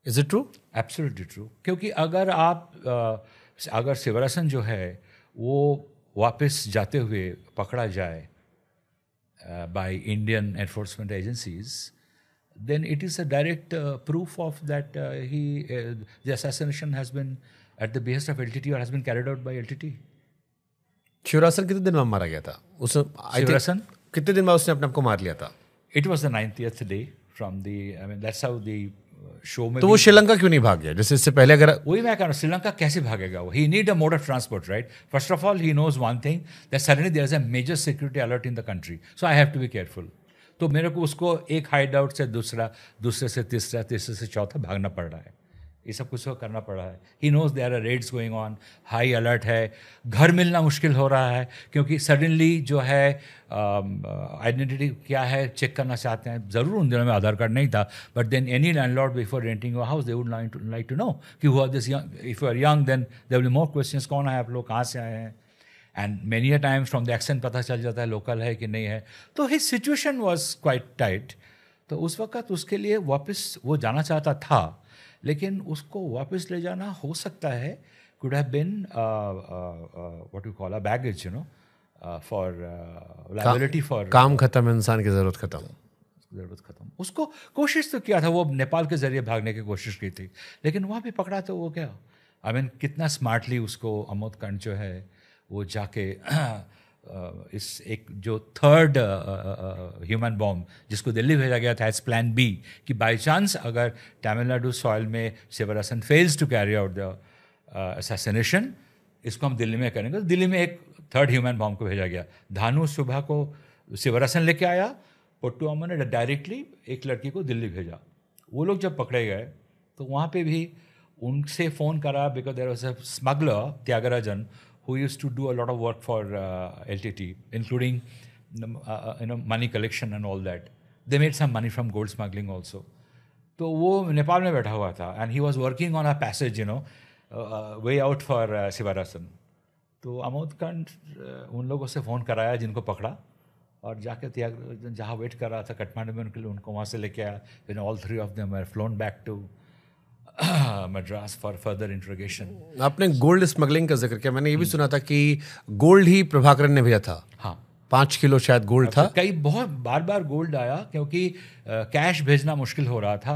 Speaker 1: Is it true?
Speaker 2: Absolutely true. क्योंकि अगर आप अगर शिवरासन जो है वो वापस जाते हुए पकड़ा जाए by Indian enforcement agencies, then it is a direct proof of that the assassination has been at the behest of LTT or has been carried out by LTT.
Speaker 1: Sivarasan कितने दिन बाद मारा गया था?
Speaker 2: शिवरासन
Speaker 1: कितने दिन बाद उसने अपने आप को मार लिया था?
Speaker 2: It was the 90th day from the, I mean that's how the show में.
Speaker 1: तो वो श्रीलंका क्यों नहीं भाग गया? जैसे इससे पहले अगर
Speaker 2: वही मैं कह रहा हूँ, श्रीलंका कैसे भागेगा वो? He need a mode of transport, right? First of all, he knows one thing, that suddenly there is a major security alert in the country, so I have to be careful. तो मेरे को उसको एक hide out से दूसरे से तीसरा, तीसरे से चौथा भागना पड़ रहा है. ये सब कुछ करना पड़ रहा है. He knows there are raids going on, high alert है, घर मिलना मुश्किल हो रहा है क्योंकि सडनली जो है आइडेंटिटी क्या है चेक करना चाहते हैं. ज़रूर उन दिनों में आधार कार्ड नहीं था, but then any landlord before renting your house they would like to know कि who are this young. If you are young then there will be more questions, कौन है आप लोग, कहाँ से आए हैं, and many a times from the accent पता चल जाता है लोकल है कि नहीं है. तो his situation was quite tight. तो उस वक्त उसके लिए वापस वो जाना चाहता था, लेकिन उसको वापस ले जाना हो सकता है could have been what you call a baggage, you know, for liability for
Speaker 1: काम खत्म, इंसान की ज़रूरत खत्म.
Speaker 2: उसको कोशिश तो किया था, वो नेपाल के ज़रिए भागने की कोशिश की थी, लेकिन वहाँ भी पकड़ा तो वो क्या, आई मीन कितना स्मार्टली उसको अमोद कंठ जो है वो जाके इस एक जो थर्ड ह्यूमन बॉम्ब जिसको दिल्ली भेजा गया था एज प्लान बी कि बाई चांस अगर तमिलनाडु सॉइल में Sivarasan fails to carry out the assassination, इसको हम दिल्ली में करेंगे. तो दिल्ली में एक थर्ड ह्यूमन बॉम्ब को भेजा गया. धानु सुबह को शिवरासन लेके आया, पोट्टू अम्मा ने डायरेक्टली एक लड़की को दिल्ली भेजा. वो लोग जब पकड़े गए तो वहाँ पे भी उनसे फ़ोन करा, because there was a smuggler Tyagarajan who used to do a lot of work for LTT, including money collection and all that. They made some money from gold smuggling also. तो वो नेपाल में बैठा हुआ था and he was working on a passage, you know, way out for Sivarasan. तो अमोद कंठ उन लोगों से फ़ोन कराया जिनको पकड़ा, और जाके त्यागराजन जहाँ वेट कर रहा था काठमांडू में उनके लिए, उनको वहाँ से लेके आया. Then all three of them were flown back to Madras for further interrogation.
Speaker 1: आपने गोल्ड स्मगलिंग का जिक्र किया, मैंने ये भी सुना था कि गोल्ड ही प्रभाकरन ने भेजा था.
Speaker 2: हाँ,
Speaker 1: 5 किलो शायद गोल्ड था.
Speaker 2: कई बहुत बार गोल्ड आया क्योंकि कैश भेजना मुश्किल हो रहा था,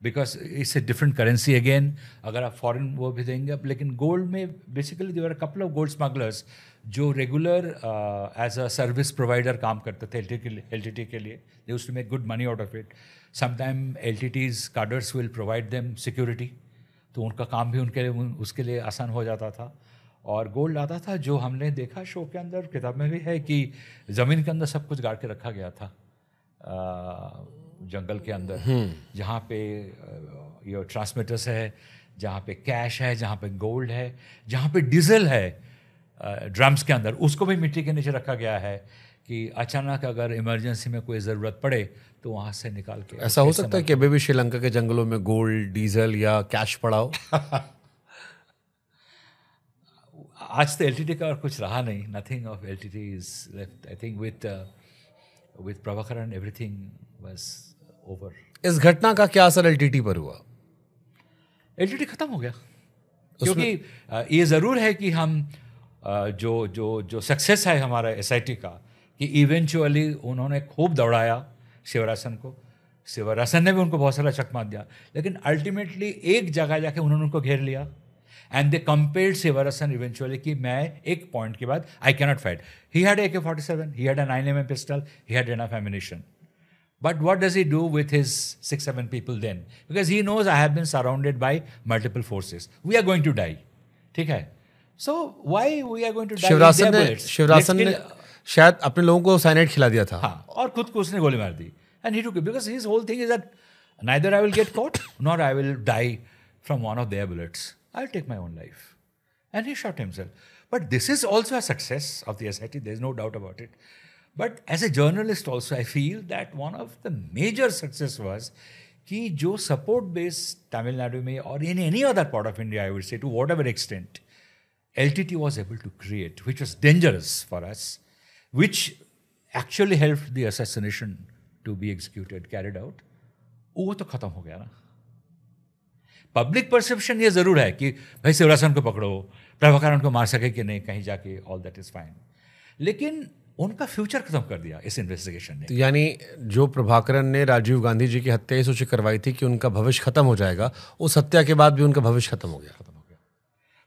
Speaker 2: because it's a different currency again. अगर आप फॉरेन वो भी देंगे अब, लेकिन गोल्ड में basically there are couple of gold smugglers जो regular as a service provider काम करते थे LTT के लिए. They used to make good money out of it. Sometime LTT's cadres will provide them security, तो उनका काम भी उनके लिए उसके लिए आसान हो जाता था. और गोल्ड आता था जो हमने देखा शो के अंदर, किताब में भी है कि ज़मीन के अंदर सब कुछ गाड़ के रखा गया था, जंगल के अंदर, जहाँ पे ये ट्रांसमीटर्स है, जहाँ पे कैश है, जहाँ पे गोल्ड है, जहाँ पे डीजल है ड्रम्स के अंदर, उसको भी मिट्टी के नीचे रखा गया है कि अचानक अगर इमरजेंसी में कोई ज़रूरत पड़े तो वहाँ से निकाल के.
Speaker 1: ऐसा हो सकता है कि अभी भी श्रीलंका के जंगलों में गोल्ड, डीजल या कैश पड़ा हो.
Speaker 2: आज तो LTT का और कुछ रहा नहीं. Nothing of LTT is left. I think with Prabhakaran everything was over.
Speaker 1: इस घटना का क्या असर LTT पर हुआ?
Speaker 2: LTT खत्म हो गया, क्योंकि ये ज़रूर है कि हम जो सक्सेस है हमारा SIT का, कि इवेंचुअली उन्होंने खूब दौड़ाया शिवरासन को. शिवरासन ने भी उनको बहुत सारा चकमा दिया, लेकिन अल्टीमेटली एक जगह जाके उन्होंने उनको घेर लिया. And they compelled Sivarasan eventually कि मैं एक पॉइंट के बाद I cannot fight. He had AK-47, he had a 9mm pistol, he had enough ammunition. But what does he do with his 6-7 people then? Because he knows I have been surrounded by multiple forces. We are going to die. ठीक है? So why we are going to die?
Speaker 1: Sivarasan ने शायद अपने लोगों को cyanide खिला दिया था.
Speaker 2: हाँ, और खुद को उसने गोली मार दी. And he took it because his whole thing is that neither I will get caught nor I will die from one of their bullets. I'll take my own life. And he shot himself. But this is also a success of the SIT. There's no doubt about it. But as a journalist also, I feel that one of the major success was कि जो support base Tamil Nadu में or in any other part of India, I would say, to whatever extent, LTT was able to create, which was dangerous for us, which actually helped the assassination to be executed, carried out, वो तो खत्म हो गया ना. Public perception ये ज़रूर है कि भाई शिवरासन को पकड़ो, प्रभाकरन को मार सके कि नहीं कहीं जाके, ऑल दैट इज़ फाइन. लेकिन उनका फ्यूचर खत्म कर दिया इस इन्वेस्टिगेशन ने।
Speaker 1: तो यानी जो प्रभाकरन ने राजीव गांधी जी की हत्या इस सोच करवाई थी कि उनका भविष्य खत्म हो जाएगा, उस हत्या के बाद भी उनका भविष्य खत्म हो गया।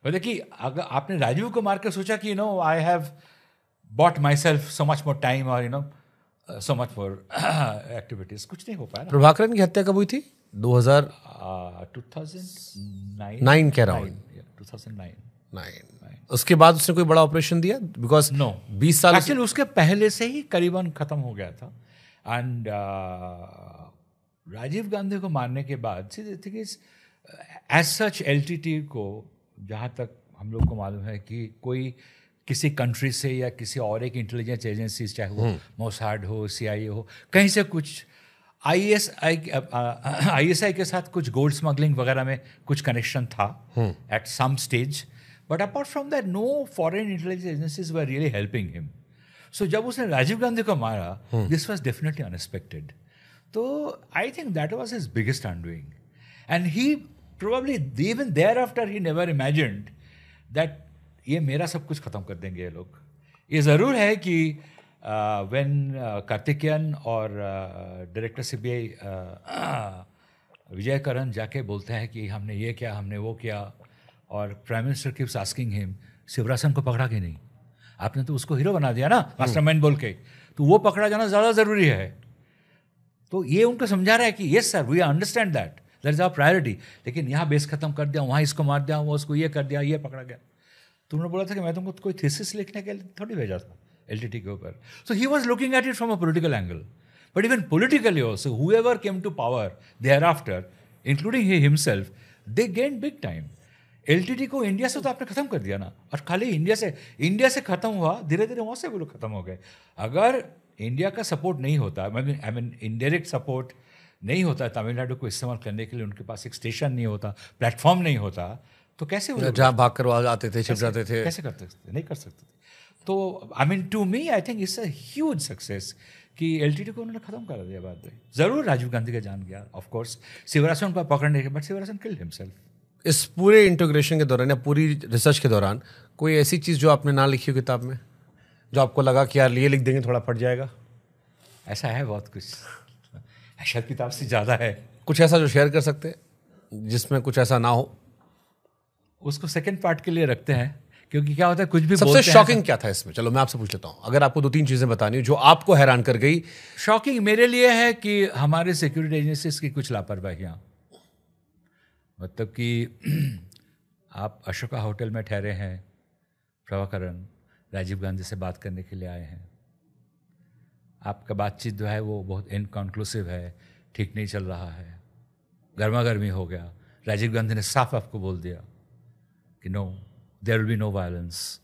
Speaker 2: मतलब कि अगर आपने राजीव को मारकर सोचा कि I have bought my self so much more time और सो मच मोर एक्टिविटीज, कुछ नहीं हो पाया ना।
Speaker 1: प्रभाकरन की हत्या कब हुई थी?
Speaker 2: 2009
Speaker 1: के अराउंड।
Speaker 2: 2009।
Speaker 1: उसके बाद उसने कोई बड़ा ऑपरेशन दिया? बिकॉज 20 साल
Speaker 2: एक्चुअली उसके पहले से ही करीबन खत्म हो गया था। एंड राजीव गांधी को मारने के बाद एज सच एलटीटी को, जहाँ तक हम लोग को मालूम है कि कोई किसी कंट्री से या किसी और एक इंटेलिजेंस एजेंसी, चाहे वो मोसाड हो, CIA हो, कहीं से कुछ ISI के साथ कुछ गोल्ड स्मगलिंग वगैरह में कुछ कनेक्शन था at some stage, but apart from that no foreign intelligence agencies were really helping him. So जब उसने राजीव गांधी को मारा, दिस वॉज डेफिनेटली अनएक्सपेक्टेड। तो I think that was his biggest undoing, and he probably even thereafter he never imagined that ये मेरा सब कुछ खत्म कर देंगे ये लोग। ये ज़रूर है कि when कार्तिकेयन और डायरेक्टर CBI विजय करण जाके बोलते हैं कि हमने ये किया, हमने वो किया, और prime minister keeps asking him, Shivraj को पकड़ा कि नहीं? आपने तो उसको हीरो बना दिया ना मास्टरमाइंड बोल के, तो वो पकड़ा जाना ज़्यादा ज़रूरी है। तो ये उनको समझा रहा है कि yes sir, we understand that is our priority, लेकिन यहाँ बेस खत्म कर दिया, वहाँ इसको मार दिया, वो उसको ये कर दिया, ये पकड़ा गया। तो उन्होंने बोला था कि मैं तुमको कोई थीसिस लिखने के लिए थोड़ी भेजा था LTT के ऊपर। So he was looking at it from a political angle, but even politically also whoever came to power thereafter, including he himself, they gain big time. LTT को इंडिया से तो आपने खत्म कर दिया ना, और खाली इंडिया से खत्म हुआ, धीरे धीरे वहाँ से भी लोग खत्म हो गए। अगर इंडिया का सपोर्ट नहीं होता, आई मीन इनडायरेक्ट सपोर्ट नहीं होता, तमिलनाडु को इस्तेमाल करने के लिए उनके पास एक स्टेशन नहीं होता, प्लेटफॉर्म नहीं होता, तो कैसे वो
Speaker 1: जहाँ भाग कर आते थे, छिप जाते थे,
Speaker 2: कैसे करते थे? नहीं कर सकते थे। तो I mean to me I think it's a huge success कि LTT को उन्होंने खत्म कर दिया बाद में। जरूर राजीव गांधी का जान गया, ऑफ कोर्स शिवराज को पकड़ने के, बट शिवराज किल्ड हिमसेल्फ।
Speaker 1: इस पूरे इंटीग्रेशन के दौरान या पूरी रिसर्च के दौरान कोई ऐसी चीज़ जो आपने ना लिखी हो किताब में, जो आपको लगा कि यार ये लिख देंगे थोड़ा फट जाएगा?
Speaker 2: ऐसा है बहुत कुछ, शायद किताब से ज़्यादा है।
Speaker 1: कुछ ऐसा जो शेयर कर सकते हैं जिसमें कुछ ऐसा ना हो?
Speaker 2: उसको सेकंड पार्ट के लिए रखते हैं, क्योंकि क्या होता है कुछ भी
Speaker 1: सबसे शॉकिंग क्या था इसमें? चलो मैं आपसे पूछ लेता हूँ, अगर आपको 2-3 चीज़ें बतानी हो जो आपको हैरान कर गई।
Speaker 2: शॉकिंग मेरे लिए है कि हमारे सिक्योरिटी एजेंसीज की कुछ लापरवाहियाँ, मतलब कि आप अशोका होटल में ठहरे हैं, प्रभाकरन राजीव गांधी से बात करने के लिए आए हैं, आपका बातचीत जो है वो बहुत इनकन्क्लूसिव है, ठीक नहीं चल रहा है, गर्मा गर्मी हो गया, राजीव गांधी ने साफ आपको बोल दिया कि no, there will be no violence,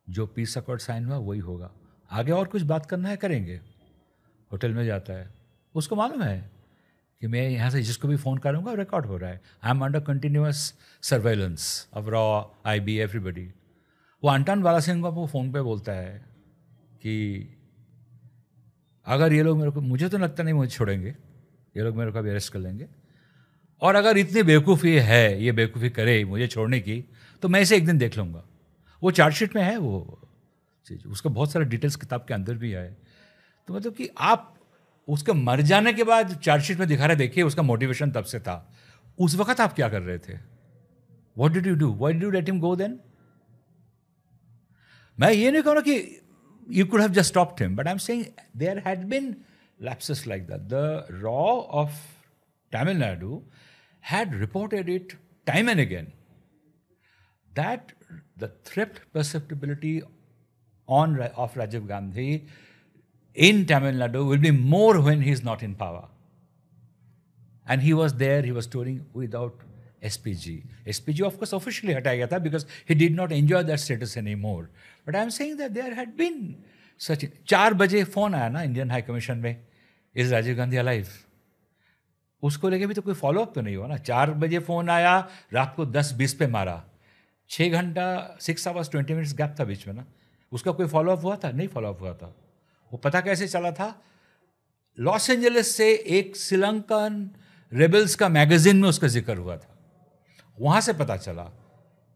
Speaker 2: जो पीस अकॉर्ड साइन हुआ वही होगा, आगे और कुछ बात करना है करेंगे। होटल में जाता है, उसको मालूम है कि मैं यहाँ से जिसको भी फ़ोन करूँगा रिकॉर्ड हो रहा है, I am under continuous surveillance of raw, IB, everybody. वो अंटन बाला सिंह को फ़ोन पे बोलता है कि अगर ये लोग मेरे को, मुझे तो लगता नहीं मुझे छोड़ेंगे, ये लोग मेरे को अभी अरेस्ट कर लेंगे, और अगर इतनी बेवकूफ़ी है, ये बेवकूफ़ी करे मुझे छोड़ने की, तो मैं इसे एक दिन देख लूँगा। वो चार्जशीट में है वो चीज़, उसका बहुत सारा डिटेल्स किताब के अंदर भी है। तो मतलब कि आप उसके मर जाने के बाद चार्जशीट में दिखा रहे, देखिए उसका मोटिवेशन तब से था, उस वक्त आप क्या कर रहे थे? What did you do? Why did you let him go then? मैं ये नहीं कहूँगा कि you could have just stopped him, but I'm saying there had been lapses like that. The RAW of Tamil Nadu had reported it time and again that the threat perceptibility of Rajiv Gandhi in Tamil Nadu will be more when he is not in power. And he was there, he was touring without SPG. SPG of course officially हटाया गया था because he did not enjoy that status anymore. But I am saying that there had been such. 4 बजे phone आया ना Indian high commission में, is Rajiv Gandhi alive? उसको लेके भी तो कोई फॉलोअप तो नहीं हुआ ना। 4 बजे फ़ोन आया, रात को 10:20 पे मारा, 6 घंटा 6 hours 20 minutes गैप था बीच में ना, उसका कोई फॉलोअप हुआ था? नहीं फॉलोअप हुआ था। वो पता कैसे चला था? लॉस एंजलिस से एक श्रीलंकन रेबल्स का मैगजीन में उसका जिक्र हुआ था, वहाँ से पता चला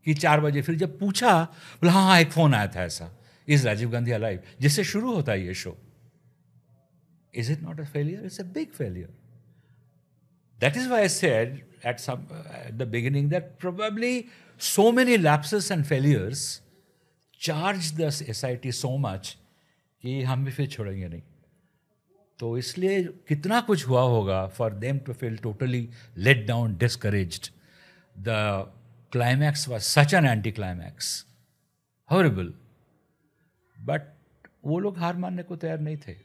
Speaker 2: कि 4 बजे। फिर जब पूछा, बोला हाँ एक फ़ोन आया था ऐसा, इज राजीव गांधी अलाइव, जिससे शुरू होता है ये show. Is it not a failure? It's a big failure. That is why I said at the beginning that probably so many lapses and failures charge the SIT so much कि हम भी फिर छोड़ेंगे नहीं. तो इसलिए कितना कुछ हुआ होगा for them to feel totally let down, discouraged. The climax was such an anti-climax. Horrible. But वो लोग हार मानने को तैयार नहीं थे.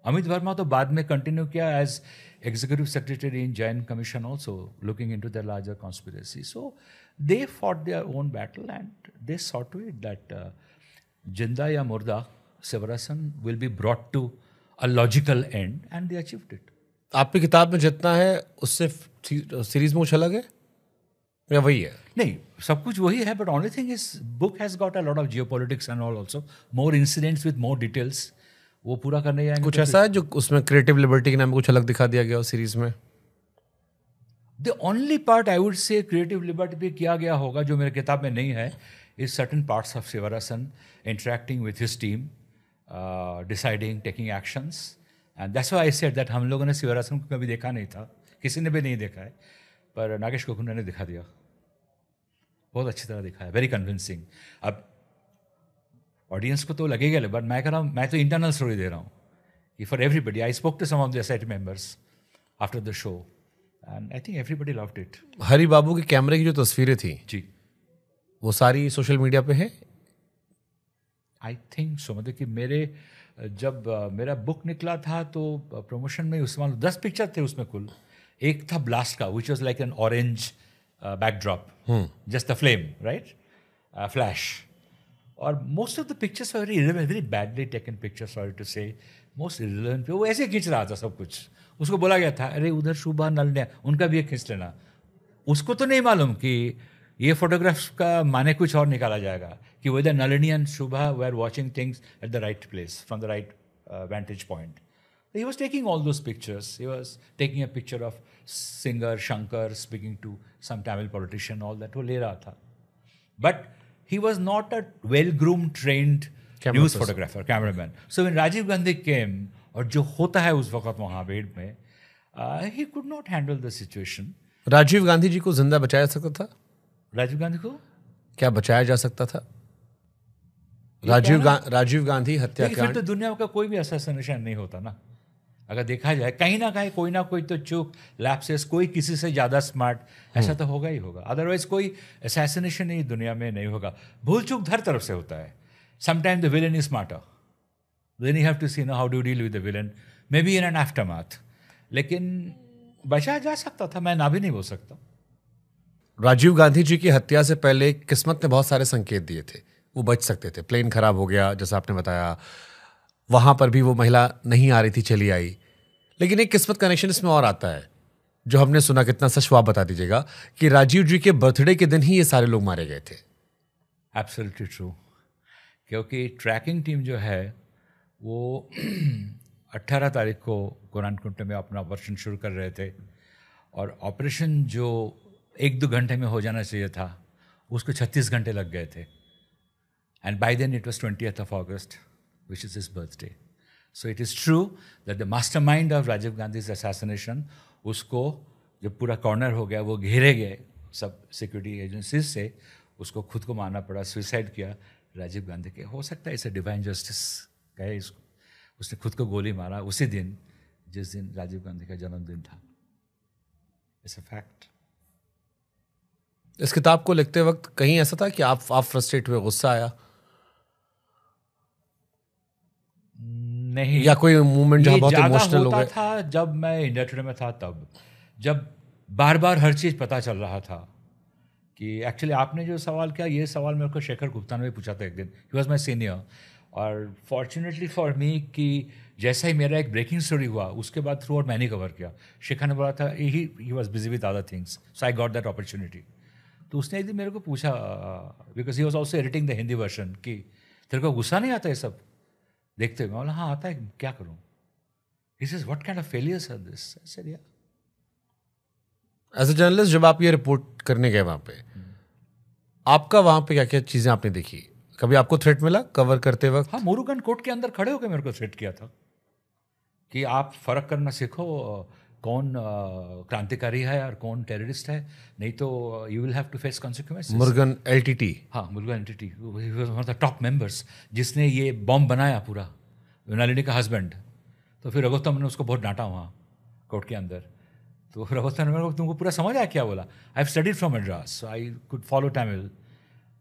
Speaker 2: अमित वर्मा तो बाद में कंटिन्यू किया as executive secretary in Jain commission also looking into the larger conspiracy. So they fought their own battle and they saw to it that जिंदा या मुर्दा Sivarasan will be brought to a logical end and they achieved it.
Speaker 1: आपकी किताब में जितना है उससे series में कुछ अलग है या वही है?
Speaker 2: नहीं, सब कुछ वही है, but only thing is book has got a lot of geopolitics and all also, more incidents with more details. वो पूरा करने जाएंगे.
Speaker 1: कुछ ऐसा है जो उसमें क्रिएटिव लिबर्टी के नाम पे कुछ अलग दिखा दिया गया हो सीरीज में?
Speaker 2: The only part I would say creative liberty पे किया गया होगा जो मेरे किताब में नहीं है, is certain parts of Sivarasan interacting with his team, deciding, taking actions. And that's why I said that हम लोगों ने सेवरासन को कभी देखा नहीं था, किसी ने भी नहीं देखा है, पर नागेश कोकुंडा ने दिखा दिया, बहुत अच्छी तरह दिखाया, वेरी कन्विंसिंग. अब ऑडियंस को तो लगेगा, बट मैं कह रहा हूँ, मैं तो इंटरनल स्टोरी दे रहा हूँ कि for everybody. I spoke to some of the SIT members after the show and I think everybody loved it.
Speaker 1: Hari Babu के कैमरे की जो तस्वीरें थी
Speaker 2: जी,
Speaker 1: वो सारी सोशल मीडिया पे है?
Speaker 2: I think so. मतलब कि जब मेरा बुक निकला था तो प्रमोशन में उसमें 10 पिक्चर थे उसमें कुल. एक था ब्लास्ट का, which was like an orange backdrop, just the flame, right, flash. और most of the pictures very irrelevant, very badly taken pictures, sorry to say, most irrelevant. वो ऐसे खींच रहा था सब कुछ. उसको बोला गया था, अरे उधर शुभा नलनिया, उनका भी एक खींच लेना. उसको तो नहीं मालूम कि ये फोटोग्राफ्स का माने कुछ और निकाला जाएगा, कि whether Nalini and Subha were watching things at the right place from the right vantage point. He was taking all those pictures. He was taking a picture of singer Shankar speaking to some Tamil politician, all that वो ले रहा था. But he was not a well-groomed, trained news photographer, cameraman. So when Rajiv Gandhi came, और जो होता है उस वक्त वहाँ बेड में, he could not handle the situation.
Speaker 1: Rajiv Gandhi ji को जिंदा बचाया जा सकता था?
Speaker 2: राजीव गांधी को
Speaker 1: क्या बचाया जा सकता था? राजीव गांधी हत्याकांड.
Speaker 2: फिर तो दुनिया का कोई भी असैसिनेशन नहीं होता ना. अगर देखा जाए, कहीं ना कहीं कोई ना कोई तो चूक, लैप्सेस, कोई किसी से ज़्यादा स्मार्ट, ऐसा तो होगा ही होगा. अदरवाइज कोई असैसिनेशन ही दुनिया में नहीं होगा. भूल चूक हर तरफ से होता है. Sometime the villain is smarter, then you have to see no how do deal with the villain, maybe in an aftermath. लेकिन बचाया जा सकता था, मैं ना भी नहीं बोल सकता.
Speaker 1: राजीव गांधी जी की हत्या से पहले किस्मत ने बहुत सारे संकेत दिए थे, वो बच सकते थे. प्लेन खराब हो गया जैसा आपने बताया, वहां पर भी वो महिला नहीं आ रही थी, चली आई. लेकिन एक किस्मत कनेक्शन इसमें और आता है जो हमने सुना, कितना सच वो आप बता दीजिएगा, कि राजीव जी के बर्थडे के दिन ही ये सारे लोग मारे गए थे.
Speaker 2: Absolutely true. क्योंकि ट्रैकिंग टीम जो है वो 18 तारीख को गोरानकुंटे में अपना ऑपरेशन शुरू कर रहे थे, और ऑपरेशन जो 1-2 घंटे में हो जाना चाहिए था, उसको 36 घंटे लग गए थे. And by then it was 20th of August, which is his birthday. So it is true that the mastermind of Rajiv Gandhi's assassination, उसको जब पूरा कॉर्नर हो गया, वो घेरे गए सब सिक्योरिटी एजेंसीज से, उसको खुद को मारना पड़ा, सुसाइड किया राजीव गांधी के. हो सकता है इसे डिवाइन जस्टिस कहे इसको. उसने खुद को गोली मारा उसी दिन जिस दिन राजीव गांधी का जन्मदिन था. It's a fact.
Speaker 1: इस किताब को लिखते वक्त कहीं ऐसा था कि आप फ्रस्ट्रेट हुए, गुस्सा आया?
Speaker 2: नहीं,
Speaker 1: या कोई मूवमेंट जहां बहुत इमोशनल हो गए?
Speaker 2: था जब मैं इंडिया टुडे में था, तब जब बार बार हर चीज़ पता चल रहा था. कि एक्चुअली आपने जो सवाल किया, ये सवाल मेरे को शेखर गुप्ता ने भी पूछा था एक दिन. ही वॉज माई सीनियर, और फॉर्चुनेटली फॉर मी कि जैसा ही मेरा एक ब्रेकिंग स्टोरी हुआ, उसके बाद थ्रू आउट मैंने कवर किया. शेखर ने बोला था, he was busy with other things, so I got that opportunity. तो उसने एक दिन मेरे को पूछा, because he was also editing the Hindi version, कि तेरे को गुस्सा नहीं आता ये सब देखते हुए? मैं बोला हाँ आता है, क्या करूँ? He says what kind of failures are this? I said yeah.
Speaker 1: As a journalist जब आप ये रिपोर्ट करने गए वहाँ पे, आपका वहाँ पे क्या क्या चीज़ें आपने देखी? कभी आपको थ्रेट मिला कवर करते वक्त?
Speaker 2: हाँ, मुरुगन कोर्ट के अंदर खड़े होकर मेरे को थ्रेट किया था कि आप फर्क करना सीखो, कौन क्रांतिकारी है और कौन टेररिस्ट है, नहीं तो you will have to face consequences.
Speaker 1: Murugan LTT,
Speaker 2: हाँ, Murugan LTT, he was one of the top members जिसने ये बॉम्ब बनाया पूरा, नलिनी का हस्बैंड। तो फिर रघुत्तम ने उसको बहुत डांटा वहाँ कोर्ट के अंदर। तो रघुत्तम ने मेरे को, तुमको पूरा समझ आया क्या? बोला, I have studied from Madras so I could follow Tamil.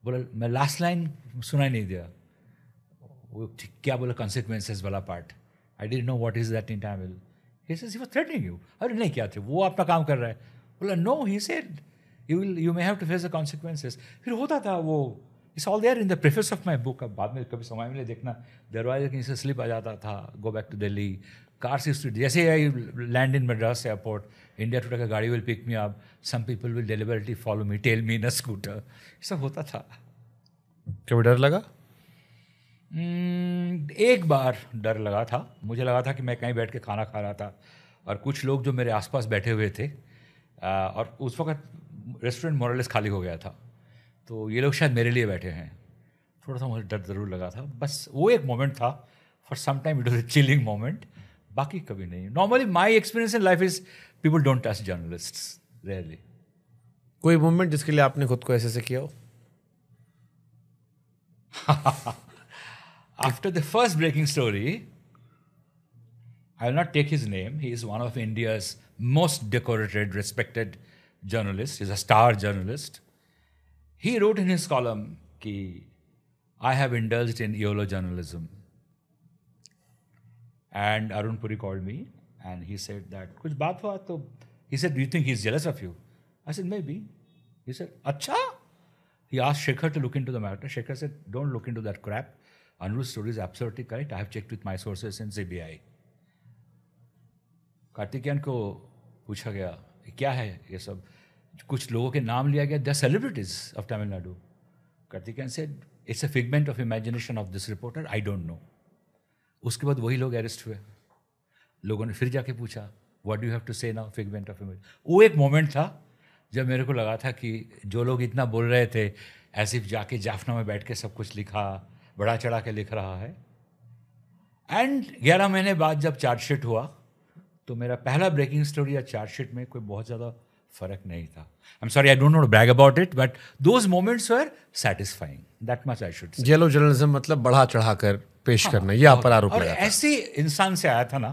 Speaker 2: बोला, मैं लास्ट लाइन सुनाई नहीं दिया, वो क्या बोला, कॉन्सिक्वेंसेस वाला part, I didn't know what is that in Tamil. He says he was threatening you. अरे नहीं, क्या थे, वो अपना काम कर रहा है। बोला, no, he said you may have to face the consequences. फिर होता था वो, it's all there in the preface of my book. अब बाद में कभी समय मिले देखना, दरवाजे कहीं से स्लिप आ जाता था, go back to Delhi, car से स्ट्रीट, जैसे I land in Madras airport, India today का गाड़ी will pick me up, some people will deliberately follow me, tell me in a scooter, ये सब होता था।
Speaker 1: कभी डर लगा?
Speaker 2: एक बार डर लगा था, मुझे लगा था कि मैं कहीं बैठ के खाना खा रहा था और कुछ लोग जो मेरे आसपास बैठे हुए थे, और उस वक्त रेस्टोरेंट मोरलेस खाली हो गया था, तो ये लोग शायद मेरे लिए बैठे हैं। थोड़ा सा मुझे डर ज़रूर लगा था, बस वो एक मोमेंट था, for some time it was a chilling moment, बाकी कभी नहीं। Normally my experience in life is people don't touch journalists, rarely.
Speaker 1: कोई मोमेंट जिसके लिए आपने खुद को ऐसे किया हो?
Speaker 2: After the first breaking story, I will not take his name. He is one of India's most decorated, respected journalists. He's a star journalist. He wrote in his column कि I have indulged in YOLO journalism. And Arun Puri called me and he said that कुछ बात हुआ तो he said, do you think he's jealous of you? I said, maybe. He said, अच्छा? He asked Shekhar to look into the matter. Shekhar said, don't look into that crap. Anuru's story is absolutely correct. I have checked with my sources in CBI. Karthikeyan को पूछा गया, क्या है ये सब? कुछ लोगों के नाम लिया गया, the celebrities of Tamil Nadu. Karthikeyan said, it's a figment of imagination of this reporter. I don't know. उसके बाद वही लोग अरेस्ट हुए। लोगों ने फिर जाके पूछा, what do you have to say now, figment of imagination? वो एक मोमेंट था जब मेरे को लगा था कि जो लोग इतना बोल रहे थे, ऐसे जाके जाफना में बैठ के सब कुछ लिखा, बड़ा चढ़ा के लिख रहा है। एंड 11 महीने बाद जब चार्जशीट हुआ तो मेरा पहला ब्रेकिंग स्टोरी या चार्जशीट में कोई बहुत ज़्यादा फर्क नहीं था। I am sorry, I don't know to brag about it, but those moments were satisfying, that much I should say.
Speaker 1: Yellow journalism मतलब बढ़ा चढ़ा कर पेश करना, ये आप पर आरोप
Speaker 2: और
Speaker 1: लगा था।
Speaker 2: ऐसे इंसान से आया था ना,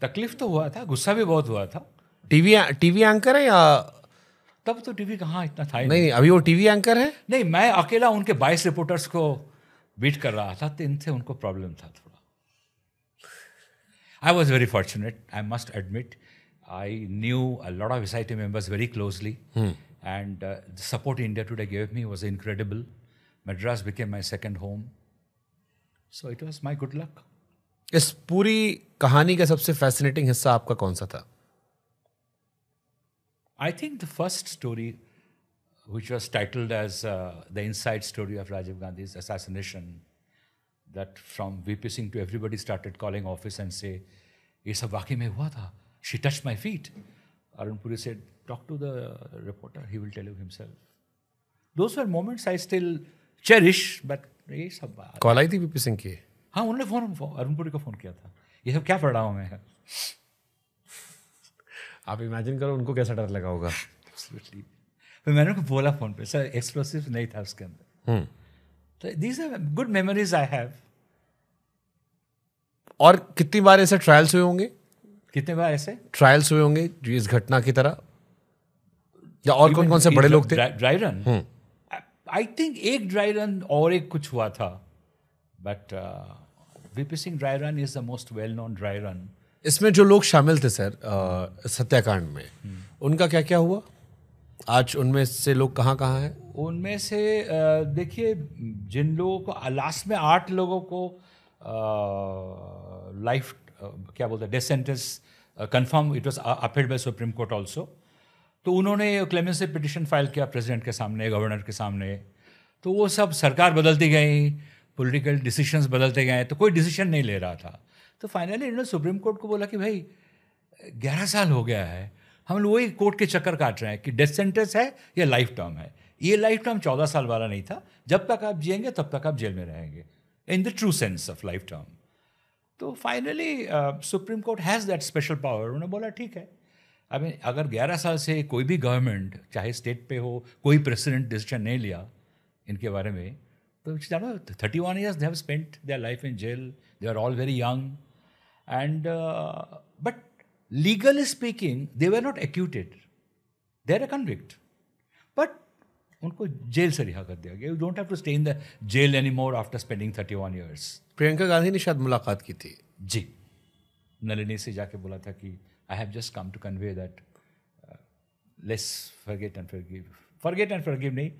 Speaker 2: तकलीफ तो हुआ था, गुस्सा भी बहुत हुआ था।
Speaker 1: टीवी एंकर है या?
Speaker 2: तब तो टीवी कहाँ इतना था ही
Speaker 1: नहीं, अभी वो टीवी एंकर है।
Speaker 2: नहीं, मैं अकेला उनके 22 रिपोर्टर्स को बीट कर रहा था, तो इनसे उनको प्रॉब्लम था थोड़ा। I was very fortunate, I must admit. I knew a lot of SIT members very closely, and the support India Today gave me was incredible. Madras became my second home, so it was my good luck.
Speaker 1: इस पूरी कहानी का सबसे fascinating हिस्सा आपका कौन सा था?
Speaker 2: I think the first story, which was titled as the inside story of Rajiv Gandhi's assassination, that from VP Singh to everybody started calling office and say, ये सब वाकई में हुआ था, she touched my feet. Arun Puri said, talk to the reporter, he will tell you himself. Those were moments I still cherish, but ये सब बात।
Speaker 1: Call आई थी वीपी सिंह की?
Speaker 2: हाँ, उन्होंने फोन अरुण पुरी को फ़ोन किया था, ये सब क्या पढ़ रहा हूँ मैं।
Speaker 1: आप इमेजिन करो उनको कैसा डर लगा होगा।
Speaker 2: Absolutely. तो मैंने उनको बोला फ़ोन पे, सर एक्सप्लोसिव नहीं था उसके अंदर। तो these are good memories I have.
Speaker 1: और कितनी बार ऐसे ट्रायल्स हुए होंगे?
Speaker 2: कितने बार ऐसे
Speaker 1: ट्रायल्स हुए होंगे जो इस घटना की तरह, या और कौन कौन से बड़े लोग थे?
Speaker 2: ड्राई रन, आई थिंक एक ड्राई रन और एक कुछ हुआ था, but VP Singh dry run is the most well known dry run.
Speaker 1: इसमें जो लोग शामिल थे सर सत्याकांड में, उनका क्या क्या हुआ आज? उनमें से लोग कहाँ कहाँ हैं?
Speaker 2: उनमें से देखिए, जिन लोगों को लास्ट में 8 लोगों को लाइफ क्या बोलते हैं death sentence confirm, it was appealed by supreme court also. तो उन्होंने क्लेमेंसी पिटिशन फाइल किया प्रेसिडेंट के सामने, गवर्नर के सामने। तो वो सब सरकार बदलती गई, पॉलिटिकल डिसीजंस बदलते गए, तो कोई डिसीजन नहीं ले रहा था। तो फाइनली इन्होंने सुप्रीम कोर्ट को बोला कि भाई 11 साल हो गया है, हम लोग वही कोर्ट के चक्कर काट रहे हैं कि डेथ सेंटेंस है या लाइफ टर्म है, ये लाइफ टर्म 14 साल वाला नहीं था, जब तक आप जिएंगे तब तक आप जेल में रहेंगे, in the true sense of life term. तो finally supreme court has that special power. उन्होंने बोला ठीक है, अभी अगर 11 साल से कोई भी गवर्नमेंट चाहे स्टेट पे हो, कोई प्रेसिडेंट डिसीजन नहीं लिया इनके बारे में, तो जानो 31 years they have spent their life in jail, they are all very young, and but legally speaking they were not acquitted, they are a convict, but उनको जेल से रिहा कर दिया गया। You don't have to stay in the jail anymore after spending 31 years।
Speaker 1: Priyanka Gandhi ने शायद मुलाकात की थी
Speaker 2: जी, नलिनी से जाके बोला था कि I have just come to convey that let's forget and forgive नहीं,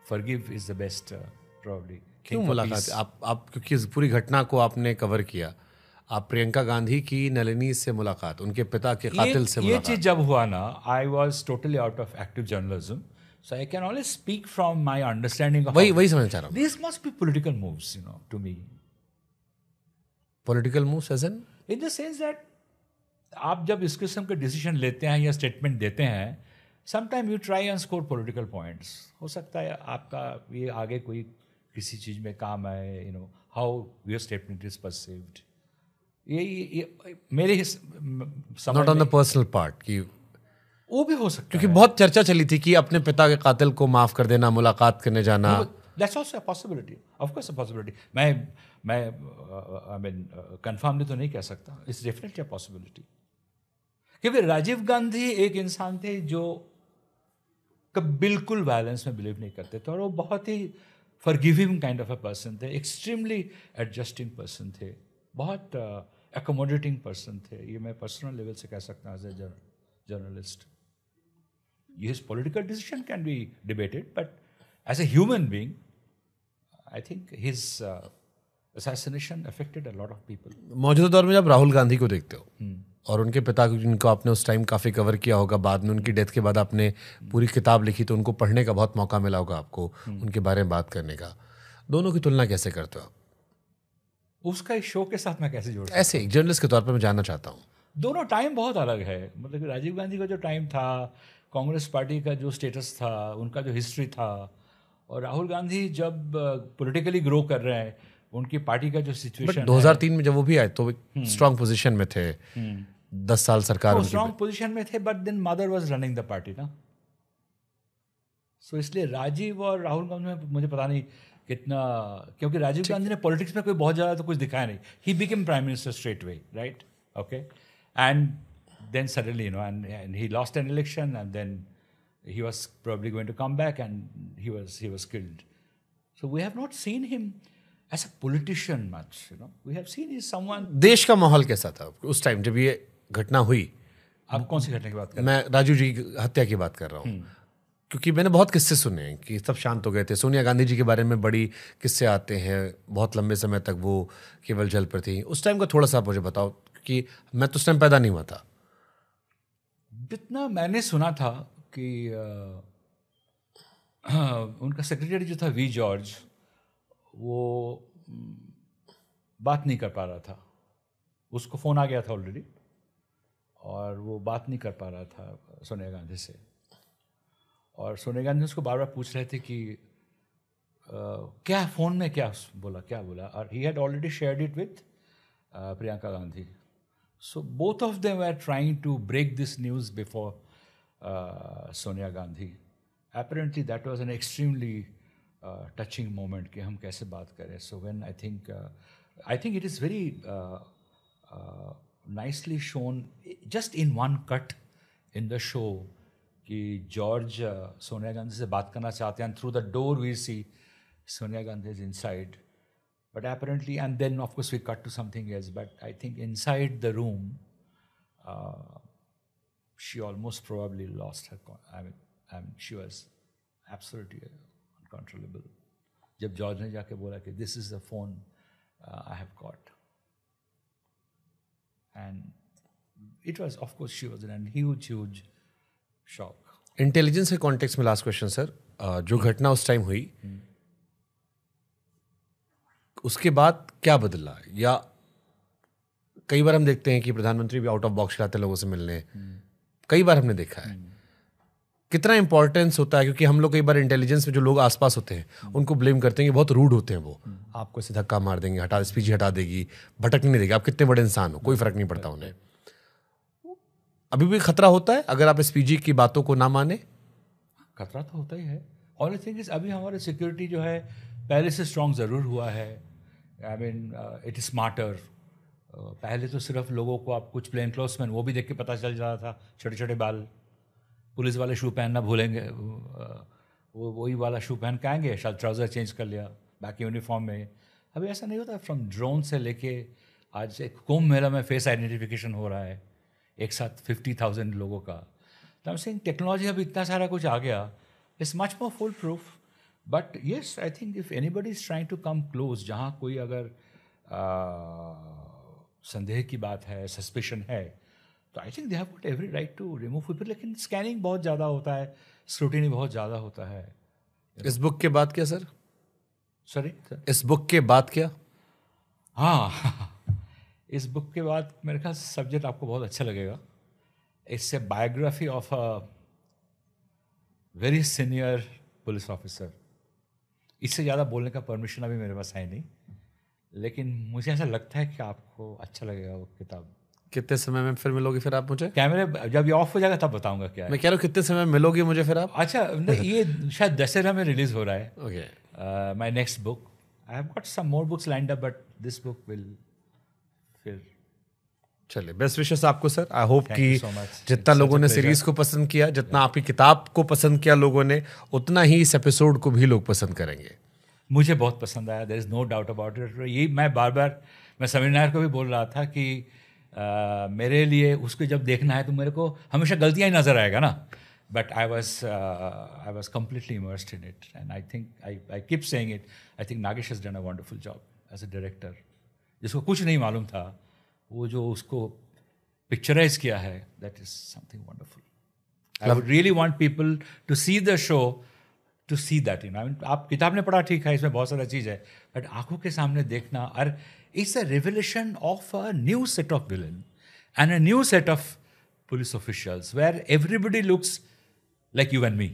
Speaker 2: forgive is the best probably।
Speaker 1: क्यों मुलाकात? आप क्योंकि इस पूरी घटना को आपने कवर किया, आप प्रियंका गांधी की नलिनी से मुलाकात, उनके पिता के कातिल से मुलाकात।
Speaker 2: ये चीज जब हुआ ना, I was totally out of active journalism, so I can only speak from my understanding.
Speaker 1: वही समझना चाह रहा हूँ।
Speaker 2: This must be political moves, you know, to me.
Speaker 1: Political moves as in
Speaker 2: the sense that आप जब इस किस्म के डिसीजन लेते हैं या स्टेटमेंट देते हैं, sometime you try and score political points. हो सकता है आपका ये आगे कोई किसी चीज़ में काम आए, you know, how your statement is perceived. ये मेरे
Speaker 1: not on the personal part की
Speaker 2: वो भी हो सकता है,
Speaker 1: क्योंकि बहुत चर्चा चली थी कि अपने पिता के कातिल को माफ कर देना, मुलाकात करने जाना।
Speaker 2: That's also a possibility, of course a possibility। मैं आई मीन कंफर्मली तो नहीं कह सकता, इट्स डेफिनेटली अ पॉसिबिलिटी। क्योंकि राजीव गांधी एक इंसान थे जो बिल्कुल वायलेंस में बिलीव नहीं करते थे, और वो बहुत ही forgiving kind of a person थे, एक्सट्रीमली एडजस्टिंग पर्सन थे, बहुत अकोमोडेटिंग पर्सन थे। ये मैं पर्सनल लेवल से कह सकता हूँ as a journalist. His political decision can be debated, but as a human being, I think his assassination affected a lot of people.
Speaker 1: मौजूदा दौर में जब राहुल गांधी को देखते हो और उनके पिता जिनको आपने उस टाइम काफ़ी कवर किया होगा, बाद में उनकी डेथ के बाद आपने पूरी किताब लिखी, तो उनको पढ़ने का बहुत मौका मिला होगा आपको, उनके बारे में बात करने का, दोनों की तुलना कैसे करते हो आप?
Speaker 2: उसका इस शो के साथ मैं कैसे जोड़,
Speaker 1: ऐसे एक जर्नलिस्ट के तौर पर मैं जानना चाहता हूँ।
Speaker 2: दोनों टाइम बहुत अलग है। मतलब कि राजीव गांधी का जो टाइम था, कांग्रेस पार्टी का जो स्टेटस था, उनका जो हिस्ट्री था, और राहुल गांधी जब पॉलिटिकली ग्रो कर रहे हैं, उनकी पार्टी का जो सिचुएशन
Speaker 1: 2003 में जब वो भी आए तो स्ट्रांग पोजीशन में थे, 10 साल सरकार
Speaker 2: स्ट्रांग पोजीशन में थे, but then mother was running the party ना। सो इसलिए राजीव और राहुल गांधी में मुझे पता नहीं कितना, क्योंकि राजीव गांधी ने पॉलिटिक्स में कोई बहुत ज़्यादा तो कुछ दिखाया नहीं। He became prime minister straight way, right, okay, and then suddenly, you know, and he lost an election, and then he was probably going to come back, and he was killed. So we have not seen him as a politician much, you know. We have seen he's someone.
Speaker 1: देश का माहौल कैसा था उस time जब ये घटना हुई?
Speaker 2: आप कौन सी घटना की बात कर रहे
Speaker 1: हैं? मैं राजीव जी की हत्या की बात कर रहा हूँ, क्योंकि मैंने बहुत किस्से सुने हैं कि सब शांत हो गए थे। सोनिया गांधी जी के बारे में बड़ी किस्से आते हैं, बहुत लंबे समय तक वो केवल जल पर थी। उस टाइम का थोड़ा सा मुझे बताओ, क्योंकि मैं तो उस टाइम पैदा नहीं हुआ था।
Speaker 2: जितना मैंने सुना था कि उनका सेक्रेटरी जो था वी जॉर्ज, वो बात नहीं कर पा रहा था। उसको फ़ोन आ गया था ऑलरेडी, और वो बात नहीं कर पा रहा था सोनिया गांधी से। और सोनिया गांधी उसको बार बार पूछ रहे थे कि क्या फ़ोन में क्या बोला, और he had already shared it with Priyanka Gandhi. So both of them were trying to break this news before Sonia Gandhi. Apparently that was an extremely touching moment कि हम कैसे बात करें. So when I think it is very nicely shown just in one cut in the show कि George Sonia Gandhi से बात करना चाहते हैं, and through the door we see Sonia Gandhi is inside. But apparently, and then of course we cut to something else, but I think inside the room, she almost probably lost her, I mean, she was absolutely uncontrollable. जब George ने जाके बोला कि this is the phone I have got. And it was, of course, she was in a huge shock.
Speaker 1: Intelligence के context में last question sir, जो घटना उस टाइम हुई, उसके बाद क्या बदला? या कई बार हम देखते हैं कि प्रधानमंत्री भी आउट ऑफ बॉक्स आते लोगों से मिलने, कई बार हमने देखा है, कितना इंपॉर्टेंस होता है, क्योंकि हम लोग कई बार इंटेलिजेंस में जो लोग आसपास होते हैं उनको ब्लेम करते हैं कि बहुत रूड होते हैं, वो आपको ऐसे धक्का मार देंगे, हटा स्पीची हटा देगी, भटकने नहीं देगी, आप कितने बड़े इंसान हो, कोई फर्क नहीं पड़ता उन्हें। अभी भी खतरा होता है अगर आप एसपीजी की बातों को ना माने?
Speaker 2: खतरा तो होता ही है। और थिंग इज अभी हमारी सिक्योरिटी जो है पहले से स्ट्रांग ज़रूर हुआ है। I mean it is smarter. पहले तो सिर्फ लोगों को आप कुछ प्लेन क्लोथ्स में वो भी देख के पता चल जाता था, छोटे छोटे बाल, पुलिस वाले शू पहनना भूलेंगे, वो वही वाला शू पहन के आएंगे, शायद ट्राउज़र चेंज कर लिया बाकी यूनिफॉर्म में। अभी ऐसा नहीं होता। फ्रॉम ड्रोन से लेके आज एक कुंभ मेला में फेस आइडेंटिफिकेशन हो रहा है एक साथ 50,000 लोगों का। तो आई एम सेइंग टेक्नोलॉजी अब इतना सारा कुछ आ गया, it's much more foolproof. But yes, I think if anybody is trying to come close, जहाँ कोई अगर संदेह की बात है, सस्पिशन है, तो I think they have got every right to remove people. लेकिन स्कैनिंग बहुत ज़्यादा होता है, स्क्रूटिनी बहुत ज़्यादा होता है।
Speaker 1: इस बुक के बाद क्या सर?
Speaker 2: सॉरी,
Speaker 1: इस बुक के बाद क्या?
Speaker 2: हाँ इस बुक के बाद मेरे ख्याल सब्जेक्ट आपको बहुत अच्छा लगेगा। इससे biography of a very senior police officer. इससे ज़्यादा बोलने का परमिशन अभी मेरे पास है नहीं, लेकिन मुझे ऐसा लगता है कि आपको अच्छा लगेगा वो किताब।
Speaker 1: कितने समय में फिर मिलोगे फिर आप मुझे?
Speaker 2: कैमरे जब ये ऑफ हो जाएगा तब बताऊंगा क्या है।
Speaker 1: मैं कह रहा हूँ कितने समय में मिलोगे मुझे फिर आप?
Speaker 2: अच्छा नहीं, ये शायद दशहरा में रिलीज हो रहा है।
Speaker 1: Okay,
Speaker 2: my next book, I have got some more books lined up, but this book will फिर।
Speaker 1: चलिए, बेस्ट विशेस आपको सर। आई होप
Speaker 2: Thank
Speaker 1: कि
Speaker 2: you so much.
Speaker 1: जितना
Speaker 2: It's
Speaker 1: लोगों
Speaker 2: such a
Speaker 1: ने
Speaker 2: pleasure.
Speaker 1: सीरीज को पसंद किया, जितना आपकी किताब को पसंद किया लोगों ने, उतना ही इस एपिसोड को भी लोग पसंद करेंगे।
Speaker 2: मुझे बहुत पसंद आया, there is no doubt about it. ये मैं बार बार, मैं समीर नायर को भी बोल रहा था कि मेरे लिए उसको जब देखना है तो मेरे को हमेशा गलतियाँ ही नज़र आएगा ना, but I was completely immersed in it and I think I keep saying it, I think Nagesh has done a wonderful job as a director. जिसको कुछ नहीं मालूम था, वो जो उसको पिक्चराइज किया है, that is something wonderful. I would really want people to see the show, to see that. You know, I mean आप किताब ने पढ़ा ठीक है, इसमें बहुत सारा चीज़ है, बट आंखों के सामने देखना, और it's a revelation of a new set of villain and a new set of police officials where everybody looks like you and me.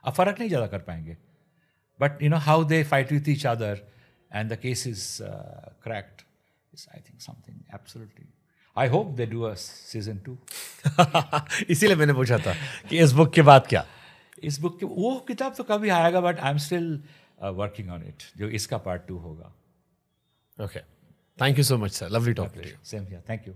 Speaker 2: अब फर्क नहीं ज़्यादा कर पाएंगे, but you know how they fight with each other and the case is cracked is, I think, something absolutely. I hope they do a season 2.
Speaker 1: इसीलिए मैंने पूछा था कि इस बुक के बाद क्या?
Speaker 2: इस बुक के वो किताब तो कभी आएगा, but I am still working on it, जो इसका पार्ट 2 होगा।
Speaker 1: Okay, thank you so much sir, lovely talking to you.
Speaker 2: Same here, thank you.